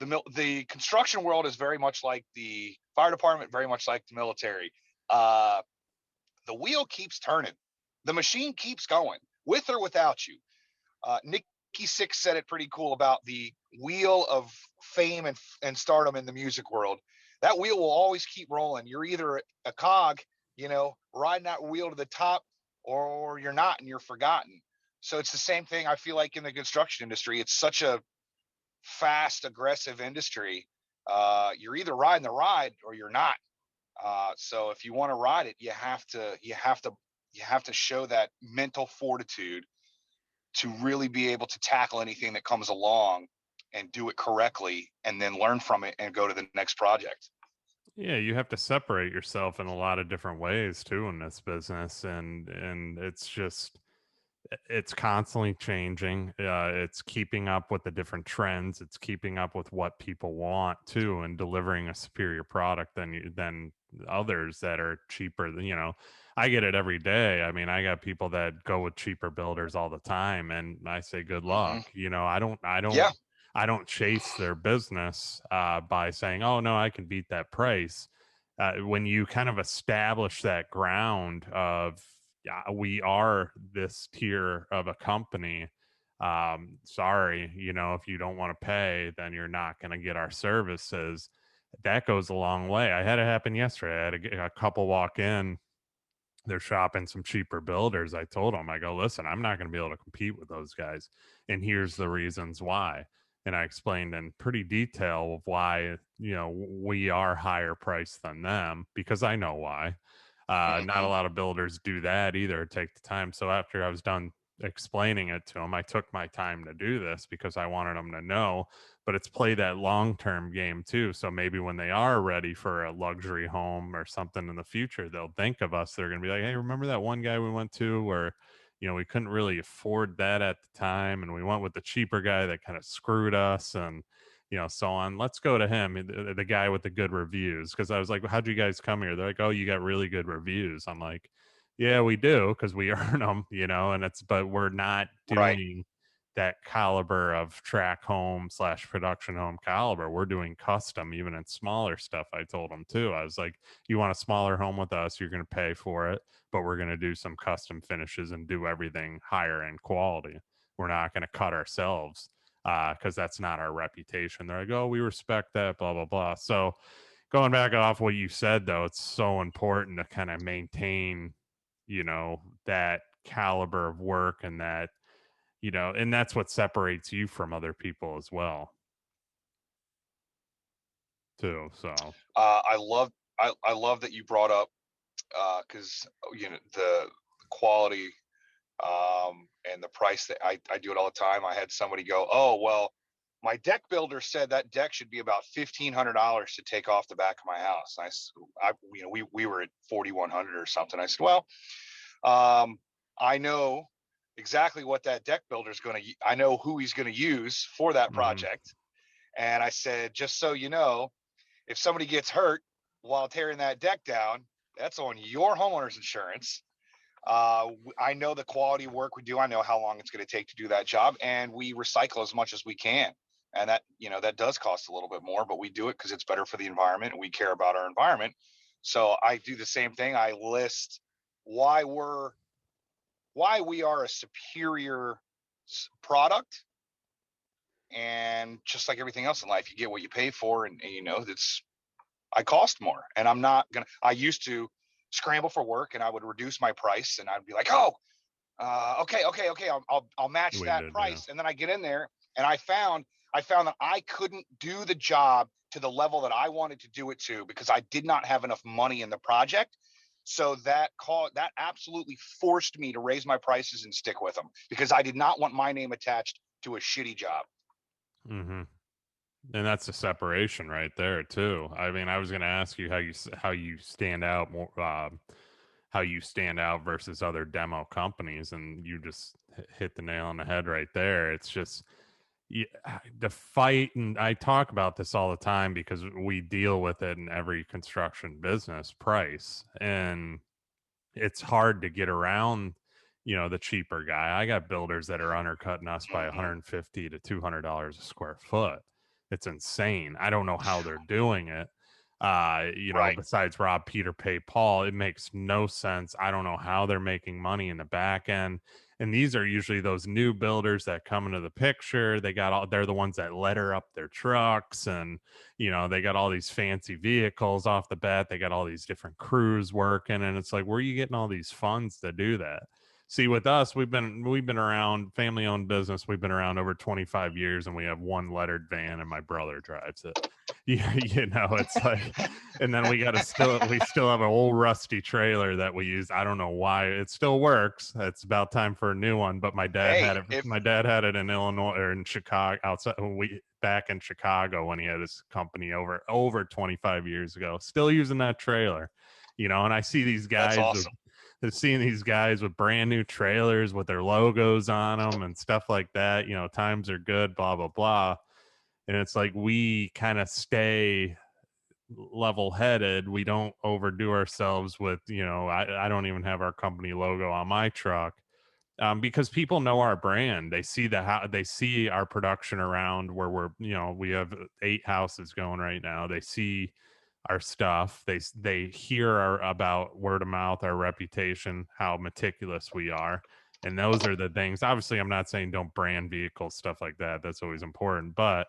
the construction world is very much like the fire department, very much like the military. The wheel keeps turning. The machine keeps going, with or without you. Nikki Sixx said it pretty cool about the wheel of fame and stardom in the music world. That wheel will always keep rolling. You're either a cog, riding that wheel to the top, or you're not and you're forgotten. So it's the same thing I feel like in the construction industry. It's such a fast, aggressive industry. You're either riding the ride or you're not. So if you want to ride it, you have to show that mental fortitude to really be able to tackle anything that comes along and do it correctly, and then learn from it and go to the next project. Yeah, you have to separate yourself in a lot of different ways too in this business, and it's constantly changing. It's keeping up with the different trends. It's keeping up with what people want too, and delivering a superior product than others that are cheaper. I get it every day. I mean, I got people that go with cheaper builders all the time, and I say, good luck. Yeah. I don't chase their business by saying, oh no, I can beat that price. When you kind of establish that ground of yeah, we are this tier of a company. Sorry, you know, if you don't want to pay, then you're not going to get our services. That goes a long way. I had it happen yesterday. I had a couple walk in, they're shopping some cheaper builders. I told them, I go, listen, I'm not going to be able to compete with those guys. And here's the reasons why. And I explained in pretty detail of why, you know, we are higher priced than them, because I know why. Not a Hmm. lot of builders do that either, take the time. So after I was done explaining it to them, I took my time to do this because I wanted them to know. But it's play that long term game too. So maybe when they are ready for a luxury home or something in the future, they'll think of us. They're going to be like, hey, remember that one guy we went to where, you know, we couldn't really afford that at the time, and we went with the cheaper guy that kind of screwed us, and you know, so on. Let's go to him, the guy with the good reviews. Because I was like, well, how'd you guys come here? They're like, oh, you got really good reviews. I'm like, yeah, we do, because we earn them, you know. And it's, but we're not Right. doing that caliber of track home slash production home caliber. We're doing custom, even in smaller stuff. I told them too. I was like, you want a smaller home with us, you're going to pay for it, but we're going to do some custom finishes and do everything higher end quality. We're not going to cut ourselves, because that's not our reputation. They're like, oh, we respect that, blah, blah, blah. So going back off what you said, though, it's so important to kind of maintain, you know, that caliber of work, and that, you know, and that's what separates you from other people as well, too. So, I love I love that you brought up because you know the quality and the price that I do it all the time. I had somebody go, oh well, my deck builder said that deck should be about $1,500 to take off the back of my house. You know, we were at 4,100 or something. I said, well, um, I know exactly what that deck builder is going to. I know who he's going to use for that mm-hmm. project. And I said, just so you know, if somebody gets hurt while tearing that deck down, that's on your homeowner's insurance. I know the quality of work we do. I know how long it's going to take to do that job, and we recycle as much as we can. And that, you know, that does cost a little bit more, but we do it because it's better for the environment and we care about our environment. So I do the same thing. I list why we are a superior product, and just like everything else in life, you get what you pay for, and you know that's I cost more, and I'm not gonna. I used to scramble for work, and I would reduce my price, and I'd be like, oh, okay, I'll match We that did, yeah. price, and then I get in there, and I found that I couldn't do the job to the level that I wanted to do it to because I did not have enough money in the project. So that absolutely forced me to raise my prices and stick with them because I did not want my name attached to a shitty job. Mm-hmm. And that's a separation right there too. I mean, I was going to ask you how you stand out more, how you stand out versus other demo companies, and you just hit the nail on the head right there. It's just, yeah, the fight, and I talk about this all the time because we deal with it in every construction business, price, and it's hard to get around, you know, the cheaper guy. I got builders that are undercutting us by Mm-hmm. 150 to $200 a square foot. It's insane. I don't know how they're doing it. You know, Right. besides Rob, Peter, pay Paul, it makes no sense. I don't know how they're making money in the back end. And these are usually those new builders that come into the picture. They're the ones that letter up their trucks, and you know, they got all these fancy vehicles off the bat. They got all these different crews working, and it's like, where are you getting all these funds to do that? See, with us, we've been around, family owned business. We've been around over 25 years, and we have one lettered van, and my brother drives it. You know, it's like, and then we still have an old rusty trailer that we use. I don't know why it still works. It's about time for a new one. But Hey, if my dad had it in Illinois or in Chicago, outside when we back in Chicago when he had his company over 25 years ago, still using that trailer. You know, and I see these that's guys with awesome. seeing these guys with brand new trailers with their logos on them and stuff like that. You know, times are good, blah blah blah. And it's like we kind of stay level headed. We don't overdo ourselves with, you know, I don't even have our company logo on my truck, because people know our brand. They see they see our production around where we're, you know, we have 8 houses going right now. They see our stuff. They hear about word of mouth, our reputation, how meticulous we are. And those are the things. Obviously, I'm not saying don't brand vehicles, stuff like that. That's always important. But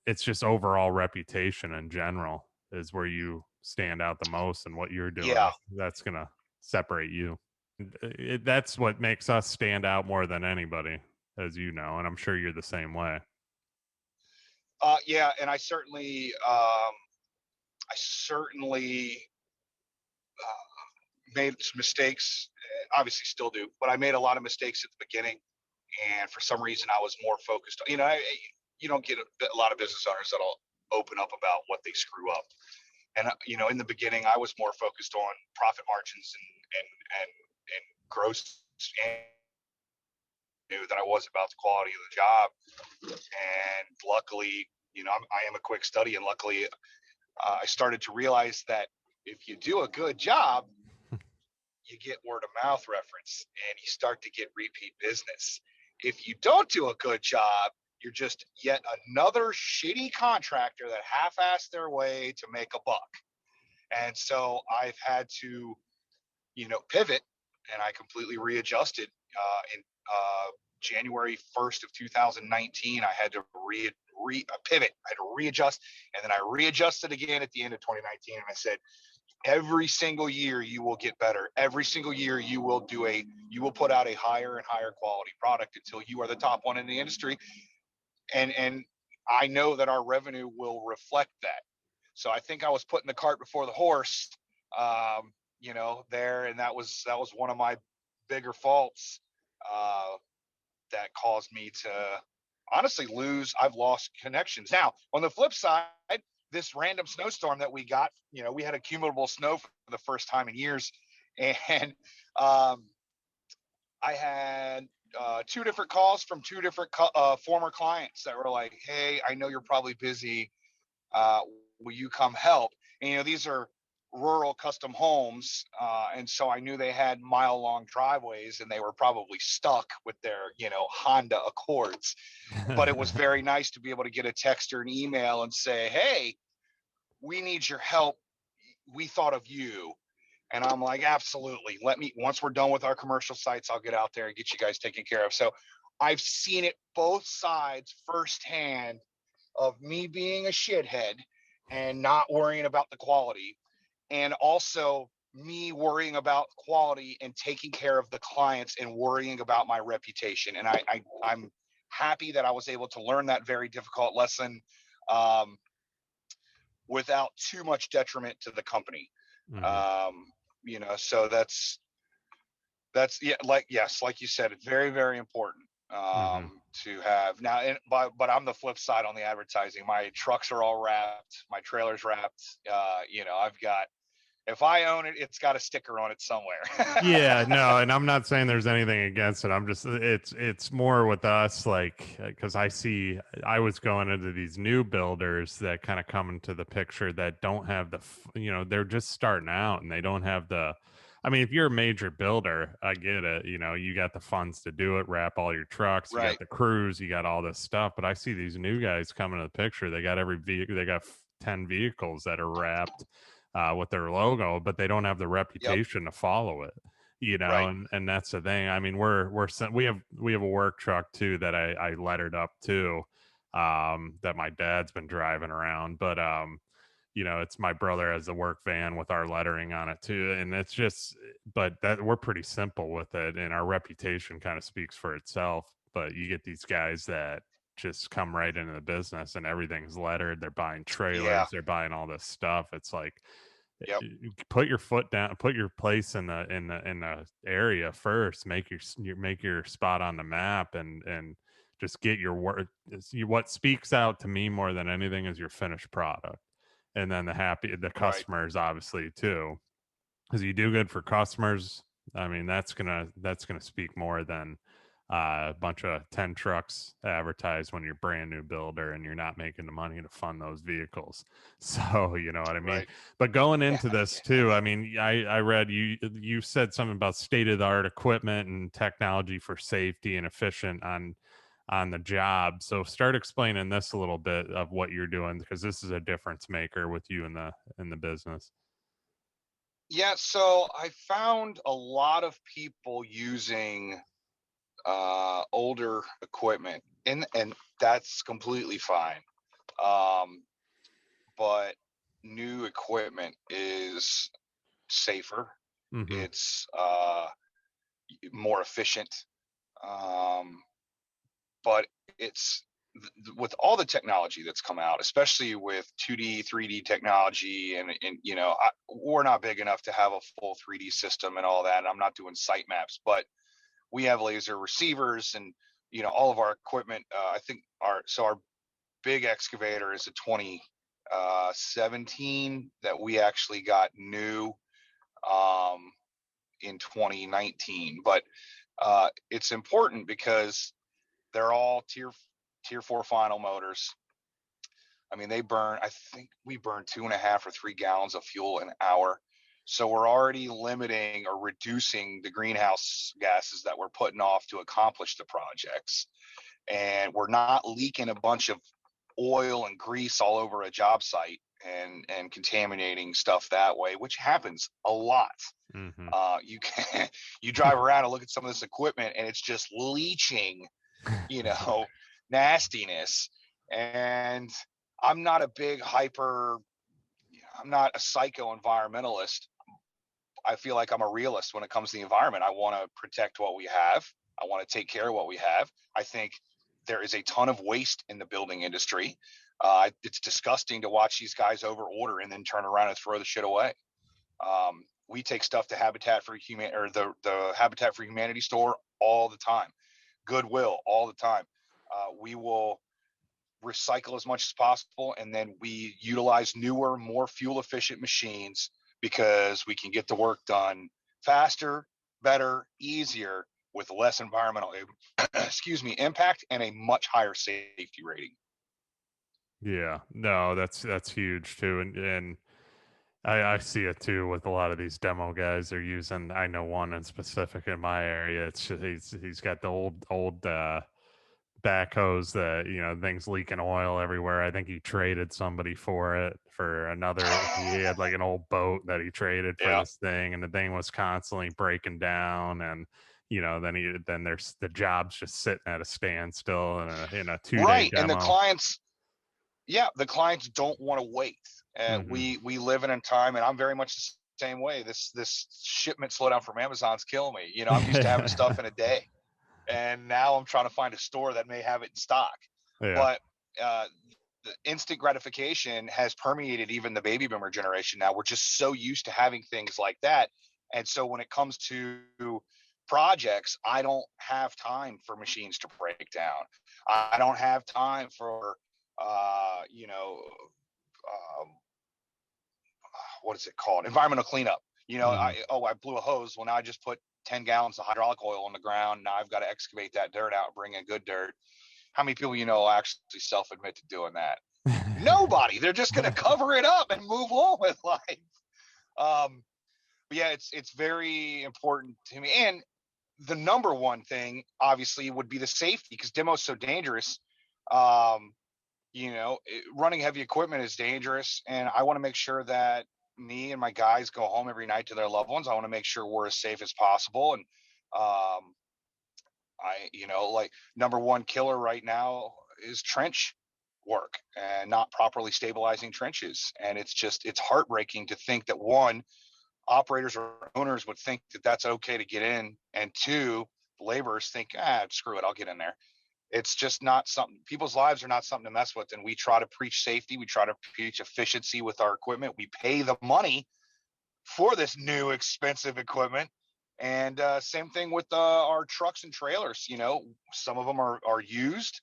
it's just overall reputation in general is where you stand out the most, and what you're doing. Yeah. That's going to separate you. That's what makes us stand out more than anybody, as you know. And I'm sure you're the same way. Yeah. And I certainly made some mistakes. Obviously, still do, but I made a lot of mistakes at the beginning, and for some reason, I was more focused. You don't get a lot of business owners that'll open up about what they screw up. And in the beginning, I was more focused on profit margins and gross than I was about the quality of the job. And luckily, I am a quick study, and luckily, I started to realize that if you do a good job, you get word of mouth reference and you start to get repeat business. If you don't do a good job, you're just yet another shitty contractor that half-assed their way to make a buck. And so I've had to, pivot, and I completely readjusted in January 1st of 2019. I had to pivot. I had to readjust, and then I readjusted again at the end of 2019. And I said, every single year you will get better. Every single year you will put out a higher and higher quality product until you are the top one in the industry. And I know that our revenue will reflect that. So I think I was putting the cart before the horse, there, and that was one of my bigger faults that caused me to honestly I've lost connections. Now, on the flip side, this random snowstorm that we got, we had accumulable snow for the first time in years. And I had two different calls from two different former clients that were like, hey, I know you're probably busy. Will you come help? And, these are rural custom homes. And so I knew they had mile-long driveways, and they were probably stuck with their, Honda Accords. But it was very nice to be able to get a text or an email and say, hey, we need your help. We thought of you. And I'm like, absolutely. Once we're done with our commercial sites, I'll get out there and get you guys taken care of. So I've seen it both sides firsthand of me being a shithead and not worrying about the quality, and also me worrying about quality and taking care of the clients and worrying about my reputation. And I'm happy that I was able to learn that very difficult lesson without too much detriment to the company. Mm-hmm. So that's like you said, it's very, very important to have now. But I'm the flip side on the advertising. My trucks are all wrapped, my trailer's wrapped. I've got, if I own it, it's got a sticker on it somewhere. Yeah, no, and I'm not saying there's anything against it. I'm just, it's more with us, like, because I was going into these new builders that kind of come into the picture that don't have they're just starting out, and they don't have I mean, if you're a major builder, I get it. You got the funds to do it, wrap all your trucks, you got the crews, you got all this stuff. But I see these new guys coming to the picture. They got every vehicle, they got 10 vehicles that are wrapped with their logo, but they don't have the reputation to follow it, and that's the thing. I mean, we have a work truck too that I lettered up too, that my dad's been driving around, but it's my brother has a work van with our lettering on it too, and it's just, but that we're pretty simple with it, and our reputation kind of speaks for itself. But you get these guys that just come right into the business and everything's lettered. They're buying trailers, they're buying all this stuff. It's like, put your foot down, put your place in the area first, make your spot on the map, and just get your work. What speaks out to me more than anything is your finished product, and then the customers obviously too, because you do good for customers. I mean, that's gonna speak more than a bunch of 10 trucks advertised when you're brand new builder and you're not making the money to fund those vehicles. So, you know what I mean? But going into this too, I mean, I read you said something about state of the art equipment and technology for safety and efficient on on the job. So start explaining this a little bit of what you're doing, because this is a difference maker with you in the business. Yeah, so I found a lot of people using older equipment, and that's completely fine. Um, but new equipment is safer. Mm-hmm. It's more efficient. Um, but it's with all the technology that's come out, especially with 2D, 3D technology, and we're not big enough to have a full 3D system and all that. And I'm not doing site maps, but we have laser receivers and all of our equipment. I think our big excavator is a 2017 that we actually got new in 2019. But it's important because they're all tier 4 final motors. I mean, I think we burn 2.5 or 3 gallons of fuel an hour. So we're already limiting or reducing the greenhouse gases that we're putting off to accomplish the projects. And we're not leaking a bunch of oil and grease all over a job site and contaminating stuff that way, which happens a lot. Mm-hmm. You drive around and look at some of this equipment and it's just leaching, nastiness. And I'm not a I'm not a psycho environmentalist. I feel like I'm a realist when it comes to the environment. I want to protect what we have. I want to take care of what we have. I think there is a ton of waste in the building industry. It's disgusting to watch these guys over order and then turn around and throw the shit away. We take stuff to Habitat for Humanity or the Habitat for Humanity store all the time. Goodwill all the time. We will recycle as much as possible, and then we utilize newer, more fuel efficient machines because we can get the work done faster, better, easier with less environmental impact and a much higher safety rating. Yeah, no, that's huge too, and I see it too with a lot of these demo guys. They're using, I know one in specific in my area. It's just, he's got the old backhoes that things leaking oil everywhere. I think he traded somebody for it for another. He had like an old boat that he traded for Yeah. this thing, and the thing was constantly breaking down, and then there's the job's just sitting at a standstill in a 2-day Right. demo. And the clients don't want to wait. We live in a time, and I'm very much the same way. This shipment slowdown from Amazon's killing me. I'm used to having stuff in a day, and now I'm trying to find a store that may have it in stock. Yeah. But the instant gratification has permeated even the baby boomer generation. Now we're just so used to having things like that, and so when it comes to projects, I don't have time for machines to break down. I don't have time for what is it called? Environmental cleanup. I blew a hose. Well, now I just put 10 gallons of hydraulic oil on the ground. Now I've got to excavate that dirt out, bring in good dirt. How many people actually self-admit to doing that? Nobody. They're just going to cover it up and move on with life. But yeah, it's very important to me. And the number one thing, obviously, would be the safety, because demo's so dangerous. Running heavy equipment is dangerous, and I want to make sure that me and my guys go home every night to their loved ones. I want to make sure we're as safe as possible. And number one killer right now is trench work and not properly stabilizing trenches. And it's heartbreaking to think that, one, operators or owners would think that that's okay to get in, and two, laborers think, screw it, I'll get in there. It's just not something. People's lives are not something to mess with. And we try to preach safety. We try to preach efficiency with our equipment. We pay the money for this new expensive equipment. And same thing with our trucks and trailers. Some of them are used,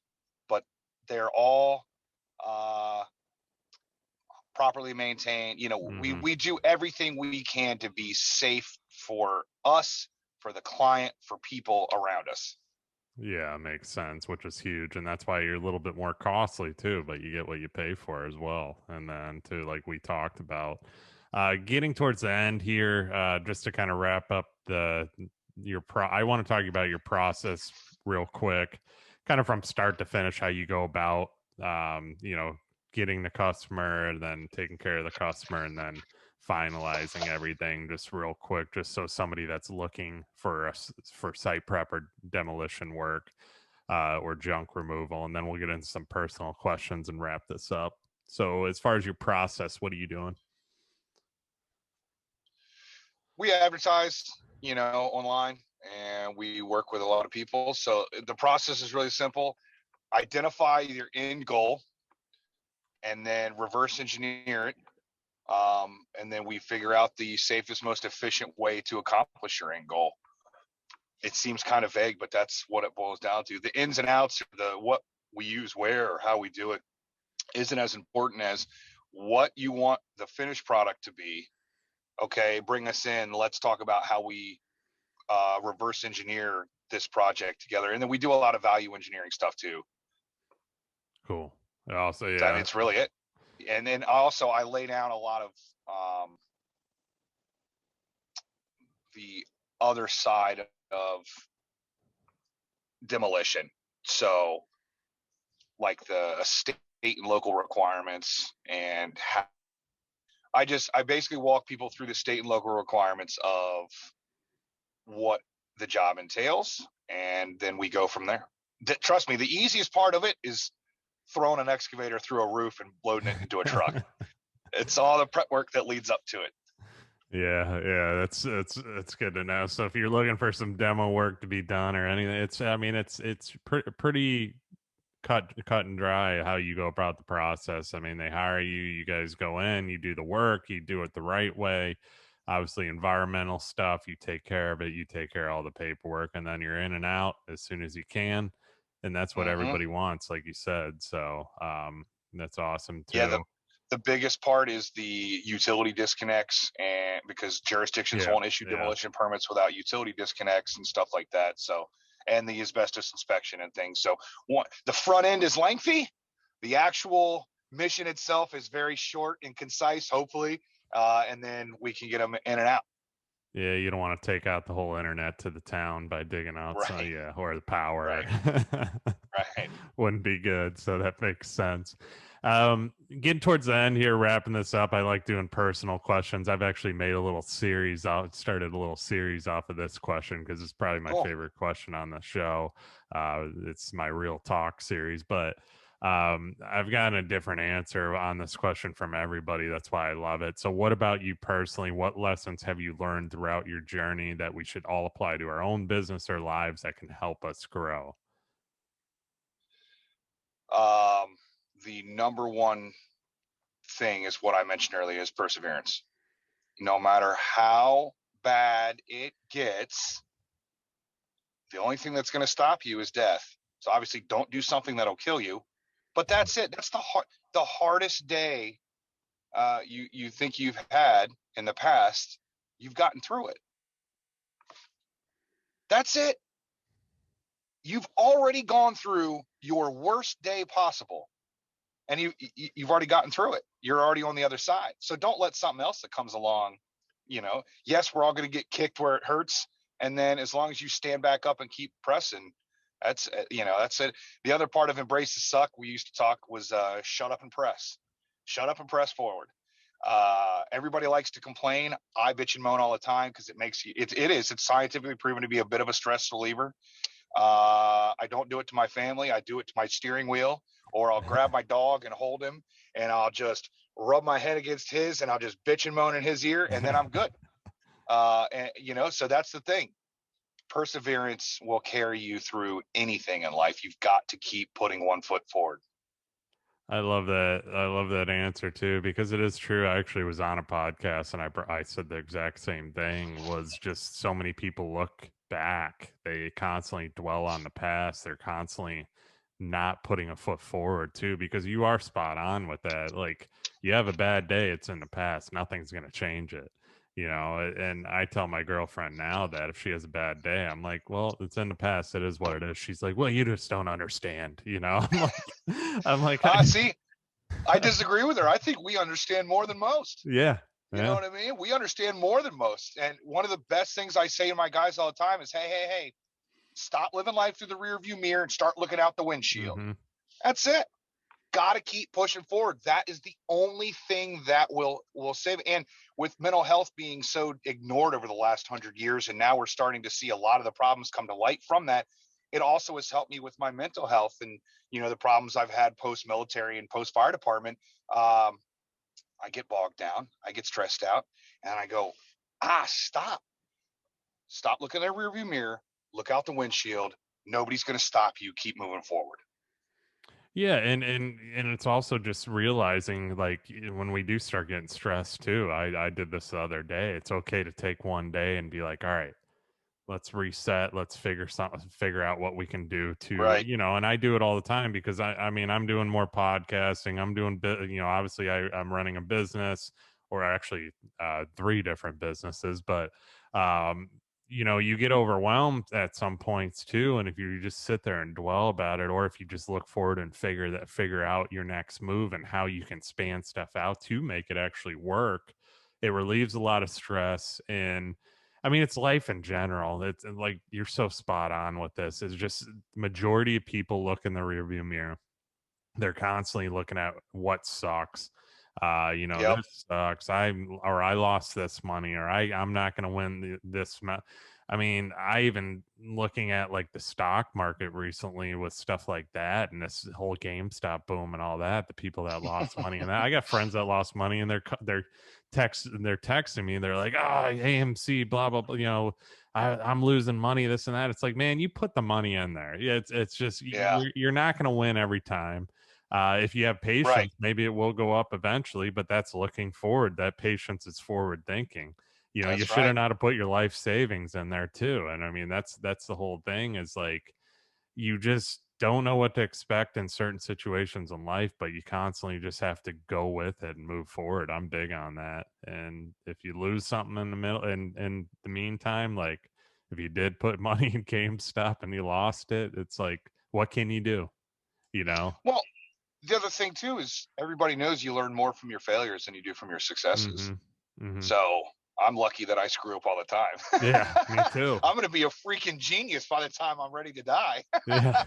but they're all properly maintained. We do everything we can to be safe for us, for the client, for people around us. Yeah, makes sense, which is huge. And that's why you're a little bit more costly too, but you get what you pay for as well. And then too, like we talked about, getting towards the end here, just to kind of wrap up I want to talk about your process real quick. kind of from start to finish, how you go about, getting the customer and then taking care of the customer and then finalizing everything just real quick, just so somebody that's looking for us for site prep or demolition work or junk removal, and then we'll get into some personal questions and wrap this up. So as far as your process, what are you doing? We advertise, online, and we work with a lot of people. So the process is really simple. Identify your end goal and then reverse engineer it. And then we figure out the safest, most efficient way to accomplish your end goal. It seems kind of vague, but that's what it boils down to. The ins and outs, what we use where or how we do it isn't as important as what you want the finished product to be. Okay, bring us in. Let's talk about how we reverse engineer this project together. And then we do a lot of value engineering stuff too. Cool. Also, yeah. So it's really it. And then also I lay down a lot of the other side of demolition. So like the state and local requirements, and how I basically walk people through the state and local requirements of what the job entails, and then we go from there. Trust me, the easiest part of it is throwing an excavator through a roof and loading it into a truck. It's all the prep work that leads up to it. Yeah, that's good to know. So if you're looking for some demo work to be done or anything, it's pretty cut and dry how you go about the process. I mean, they hire you, you guys go in, you do the work, you do it the right way. Obviously, environmental stuff, you take care of it, you take care of all the paperwork, and then you're in and out as soon as you can. And that's what everybody wants, like you said. So that's awesome too. Yeah, the biggest part is the utility disconnects, and because jurisdictions won't issue demolition permits without utility disconnects and stuff like that. So, and the asbestos inspection and things. So the front end is lengthy. The actual mission itself is very short and concise, hopefully. And then we can get them in and out. Yeah, you don't want to take out the whole internet to the town by digging out, right. So, or the power. Right. Wouldn't be good. So that makes sense. Getting towards the end here, wrapping this up, I like doing personal questions. I've actually made a little series out, started a little series off of this question because it's probably my favorite question on the show. It's my real talk series, but I've gotten a different answer on this question from everybody. That's why I love it. So what about you personally? What lessons have you learned throughout your journey that we should all apply to our own business or lives that can help us grow? The number one thing is what I mentioned earlier, is perseverance. No matter how bad it gets, the only thing that's going to stop you is death. So obviously don't do something that'll kill you. But that's it. That's the hardest day you think you've had in the past. You've gotten through it. That's it. You've already gone through your worst day possible, and you've already gotten through it. You're already on the other side. So don't let something else that comes along. Yes, we're all going to get kicked where it hurts, and then as long as you stand back up and keep pressing. That's it. The other part of embrace the suck we used to talk was shut up and press. Shut up and press forward. Everybody likes to complain. I bitch and moan all the time because it makes you. It's scientifically proven to be a bit of a stress reliever. I don't do it to my family. I do it to my steering wheel, or I'll grab my dog and hold him, and I'll just rub my head against his, and I'll just bitch and moan in his ear, and then I'm good. So that's the thing. Perseverance will carry you through anything in life. You've got to keep putting one foot forward. I love that. I love that answer too, because it is true. I actually was on a podcast and I said the exact same thing. Was just so many people look back. They constantly dwell on the past. They're constantly not putting a foot forward too, because you are spot on with that. Like, you have a bad day, it's in the past. Nothing's going to change it. And I tell my girlfriend now that if she has a bad day, I'm like, well, it's in the past. It is what it is. She's like, well, you just don't understand. I'm like, see, I disagree with her. I think we understand more than most. Yeah. You know what I mean? We understand more than most. And one of the best things I say to my guys all the time is, hey, stop living life through the rear view mirror and start looking out the windshield. Mm-hmm. That's it. Got to keep pushing forward. That is the only thing that will save. And with mental health being so ignored over the last 100 years, and now we're starting to see a lot of the problems come to light from that, it also has helped me with my mental health and, you know, the problems I've had post-military and post-fire department. I get bogged down, I get stressed out, and I go, stop looking in the rearview mirror, look out the windshield. Nobody's going to stop you. Keep moving forward. Yeah, and it's also just realizing, like, when we do start getting stressed too. I did this the other day. It's okay to take one day and be like, all right, let's reset. Let's figure out what we can do to, Right. you know. And I do it all the time because I mean, I'm doing more podcasting. I'm doing, you know, obviously I'm running a business, or actually 3 different businesses, but um, you know, you get overwhelmed at some points too. And if you just sit there and dwell about it, or if you just look forward and figure out your next move and how you can span stuff out to make it actually work, it relieves a lot of stress. And I mean, it's life in general. It's like, you're so spot on with this. It's just majority of people look in the rearview mirror. They're constantly looking at what sucks. You know, Yep. this sucks. I lost this money, or I'm not going to win this. I mean, I even looking at like the stock market recently with stuff like that, and this whole GameStop boom and all that. The people that lost money, and that, I got friends that lost money, and they're texting me, and they're like, "Oh, AMC, blah blah blah." You know, I'm losing money, this and that. It's like, man, you put the money in there. Yeah, it's just Yeah. you're not going to win every time. If you have Right. patience, maybe it will go up eventually, but that's looking forward. That patience is forward thinking. You know, you That's should have right. not have put your life savings in there too. And I mean, that's the whole thing, is like, you just don't know what to expect in certain situations in life, but you constantly just have to go with it and move forward. I'm big on that. And if you lose something in the middle, in the meantime, like if you did put money in GameStop and you lost it, it's like, what can you do? You know? Well, the other thing too is everybody knows you learn more from your failures than you do from your successes. Mm-hmm. Mm-hmm. So I'm lucky that I screw up all the Yeah, me time. too. I'm going to be a freaking genius by the time I'm ready to die. Yeah,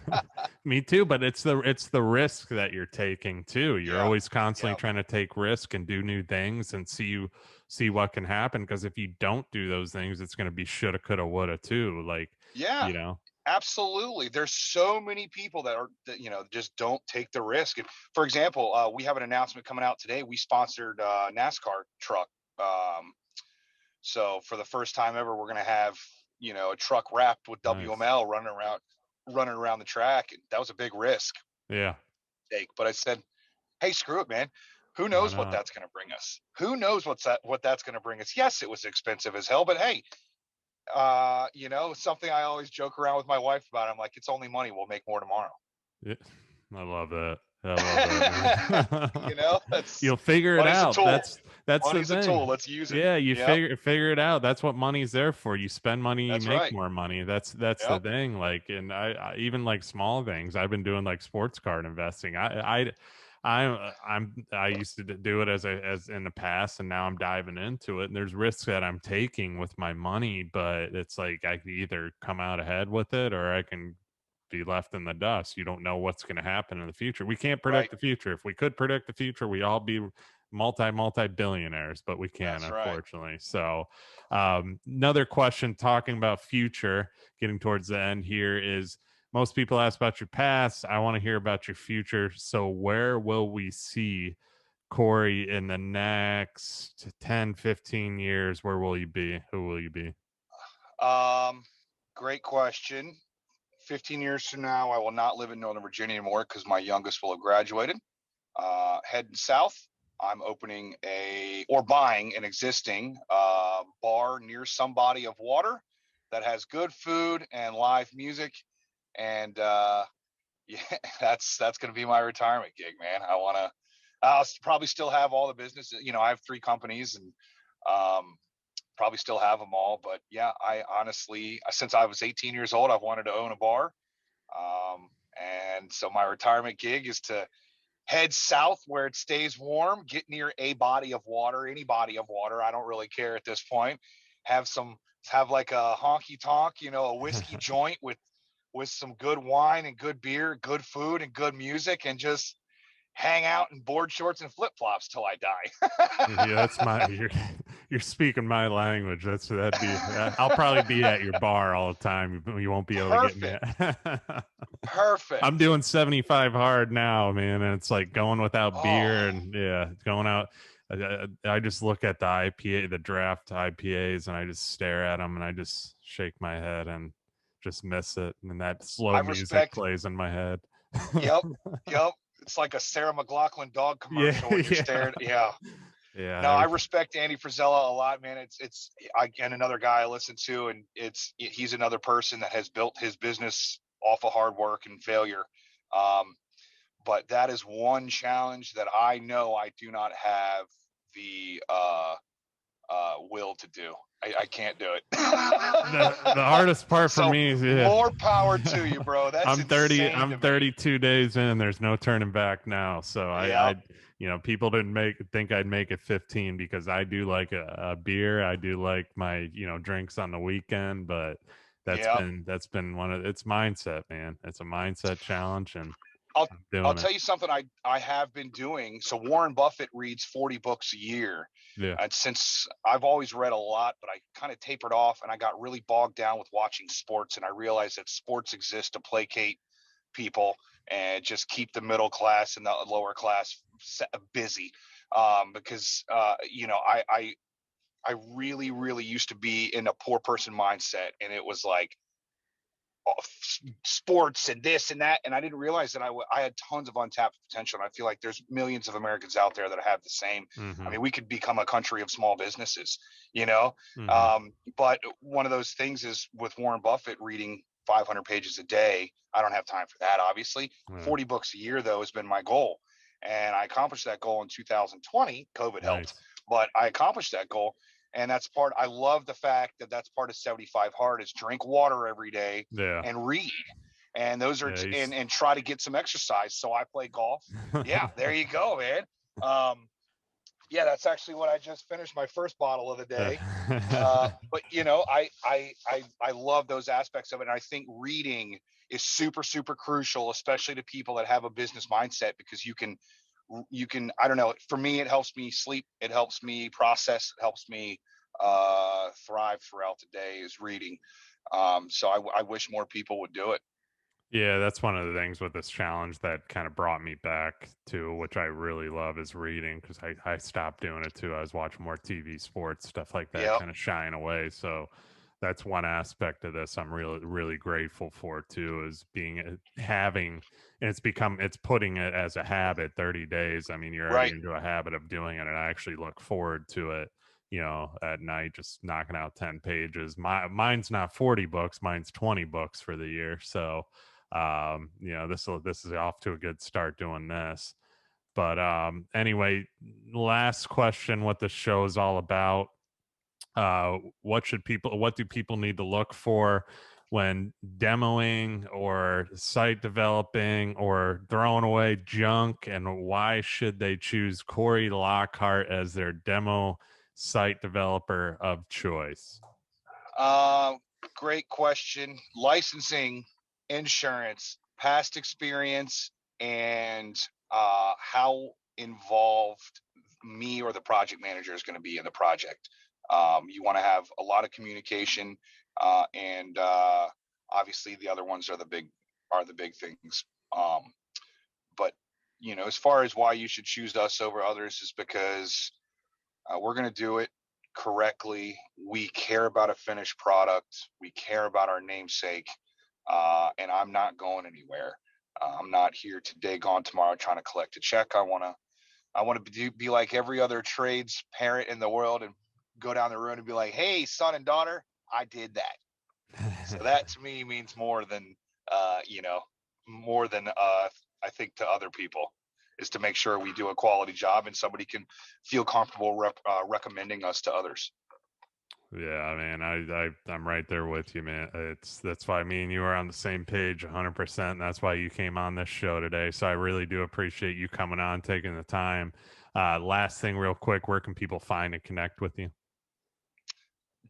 me too. But it's the risk that you're taking too. You're Yeah. always constantly Yeah. trying to take risk and do new things and see what can happen. Because if you don't do those things, it's going to be shoulda, coulda, woulda too. Like, Yeah. you know. Absolutely. There's so many people that you know, just don't take the risk. And for example, we have an announcement coming out today. We sponsored NASCAR truck. So for the first time ever, we're going to have, you know, a truck wrapped with Nice. WML running around the track. And that was a big risk Yeah. take. But I said, hey, screw it, man. Who Why knows what not? that's going to bring us? Who knows what that's going to bring us? Yes, it was expensive as hell, but hey, you know, something I always joke around with my wife about. I'm like, it's only money. We'll make more tomorrow. Yeah. I love that. I love that, man. You know, that's You'll figure it money's a out. tool. That's the Money's a tool. thing. Let's use it. Yeah, you Yep. figure it out. That's what money's there for. You spend money, you That's make right. more money. That's the Yep. thing. Like, and I even like small things. I've been doing like sports card investing. I used to do it as in the past, and now I'm diving into it. And there's risks that I'm taking with my money, but it's like I can either come out ahead with it, or I can be left in the dust. You don't know what's going to happen in the future. We can't Right. predict the future. If we could predict the future, we all be multi billionaires, but we can't, That's right. unfortunately. So another question, talking about future, getting towards the end here, is most people ask about your past. I want to hear about your future. So where will we see Corey in the next 10, 15 years? Where will you be? Who will you be? Um, Great question. 15 years from now, I will not live in Northern Virginia anymore because my youngest will have graduated. Heading south, I'm opening or buying an existing bar near some body of water that has good food and live music. And yeah, that's going to be my retirement gig, man. I'll probably still have all the business. You know, I have 3 companies, and um, probably still have them all. But yeah, I honestly, since I was 18 years old, I've wanted to own a bar. Um, and so my retirement gig is to head south where it stays warm, get near a body of water, any body of water. I don't really care at this point. Have like a honky tonk, you know, a whiskey joint with with some good wine and good beer, good food and good music, and just hang out in board shorts and flip flops till I die. Yeah, that's you're speaking my language. That'd be I'll probably be at your bar all the time. You won't be able to get me. Perfect. I'm doing 75 hard now, man, and it's like going without beer Oh, and going out. I just look at the IPA, the draft IPAs, and I just stare at them and I just shake my head and just miss it. And that slow I music respect. plays in my head. Yep, yep. It's like a Sarah McLachlan dog Yeah, commercial when you're yeah, staring. Yeah. yeah. No, I Everything. respect Andy Frisella a lot, man. It's and another guy I listen to, and he's another person that has built his business off of hard work and failure. Um, but that is one challenge that I know I do not have the will to do. I can't do it. The hardest part for So me is more power to you, bro. That's I'm 30. insane I'm to me. 32 days in. There's no turning back now. So Yeah, people didn't think I'd make it 15 because I do like a beer. I do like my drinks on the weekend, but yeah. that's been it's mindset, man. It's a mindset challenge, and I'll I'm I'll doing it. tell you something I have been doing. So Warren Buffett reads 40 books a year. Yeah. And since I've always read a lot, but I kind of tapered off and I got really bogged down with watching sports. And I realized that sports exist to placate people and just keep the middle class and the lower class busy. Because, I really, really used to be in a poor person mindset. And it was like, sports and this and that, and I didn't realize that I had tons of untapped potential, and I feel like there's millions of Americans out there that have the same. I Mm-hmm. mean, we could become a country of small businesses, you know. Mm-hmm. But one of those things is with Warren Buffett reading 500 pages a day. I don't have time for that, obviously. Yeah. 40 books a year though has been my goal, and I accomplished that goal in 2020. COVID helped, Nice. but I accomplished that goal. And that's part. I love the fact that that's part of 75 hard is drink water every day Yeah. and read, and those are Yeah. and try to get some exercise. So I play golf. Yeah, there you go, man. Yeah, that's actually what I just finished my first bottle of the day. But I love those aspects of it, and I think reading is super super crucial, especially to people that have a business mindset, because you can I don't know, for me it helps me sleep, it helps me process, it helps me thrive throughout the day is reading. So I wish more people would do it. Yeah, that's one of the things with this challenge that kind of brought me back to, which I really love, is reading, because I stopped doing it too. I was watching more TV, sports, stuff like that, Yep. kind of shying away. So that's one aspect of this I'm really, really grateful for too, is having, and it's putting it as a habit, 30 days. I mean, you're already Right. into a habit of doing it, and I actually look forward to it. At night, just knocking out 10 pages. Mine's not 40 books, mine's 20 books for the year. So, this is off to a good start doing this. But anyway, last question: what the show is all about? What do people need to look for when demoing or site developing or throwing away junk, and why should they choose Corey Lockhart as their demo site developer of choice? Uh, Great question. Licensing, insurance, past experience, and how involved me or the project manager is going to be in the project. You want to have a lot of communication, and obviously the other ones are the big things. But as far as why you should choose us over others is because we're going to do it correctly. We care about a finished product. We care about our namesake. And I'm not going anywhere. I'm not here today, gone tomorrow, trying to collect a check. I want to be like every other trades parent in the world and go down the road and be like, "Hey, son and daughter, I did that." So that to me means uh, you know, more than I think to other people, is to make sure we do a quality job and somebody can feel comfortable recommending us to others. Yeah, man, I'm right there with you, man. That's why me and you are on the same page 100%. That's why you came on this show today. So I really do appreciate you coming on, taking the time. Last thing real quick, where can people find and connect with you?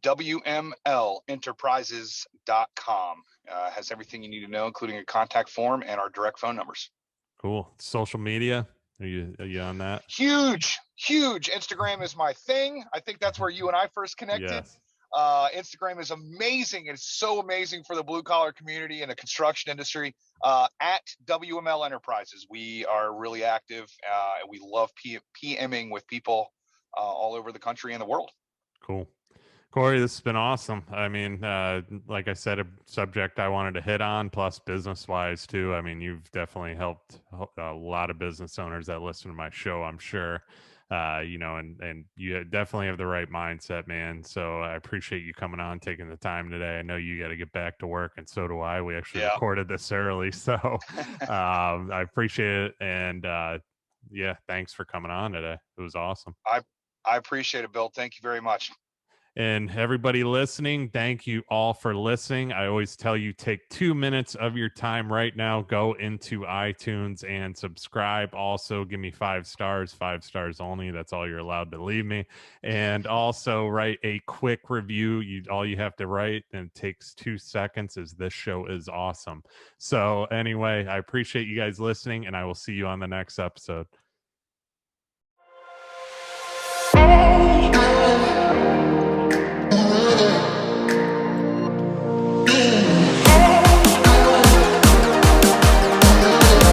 WML Enterprises.com. Has everything you need to know, including a contact form and our direct phone numbers. Cool. Social media. Are you on that? Huge. Instagram is my thing. I think that's where you and I first connected. Yes. Instagram is amazing. It's so amazing for the blue collar community and the construction industry. At WML Enterprises, we are really active. We love PMing with people all over the country and the world. Cool. Corey, this has been awesome. I mean, like I said, a subject I wanted to hit on, plus business wise too. I mean, you've definitely helped a lot of business owners that listen to my show, I'm sure. And you definitely have the right mindset, man. So I appreciate you coming on, taking the time today. I know you got to get back to work, and so do I. We actually recorded this early, so I appreciate it. And yeah, thanks for coming on today. It was awesome. I appreciate it, Bill. Thank you very much. And everybody listening, thank you all for listening. I always tell you, take 2 minutes of your time right now, go into iTunes and subscribe. Also, give me 5 stars only. That's all you're allowed to leave me. And also write a quick review. All you have to write, and it takes 2 seconds, is this show is awesome. So anyway, I appreciate you guys listening, and I will see you on the next episode.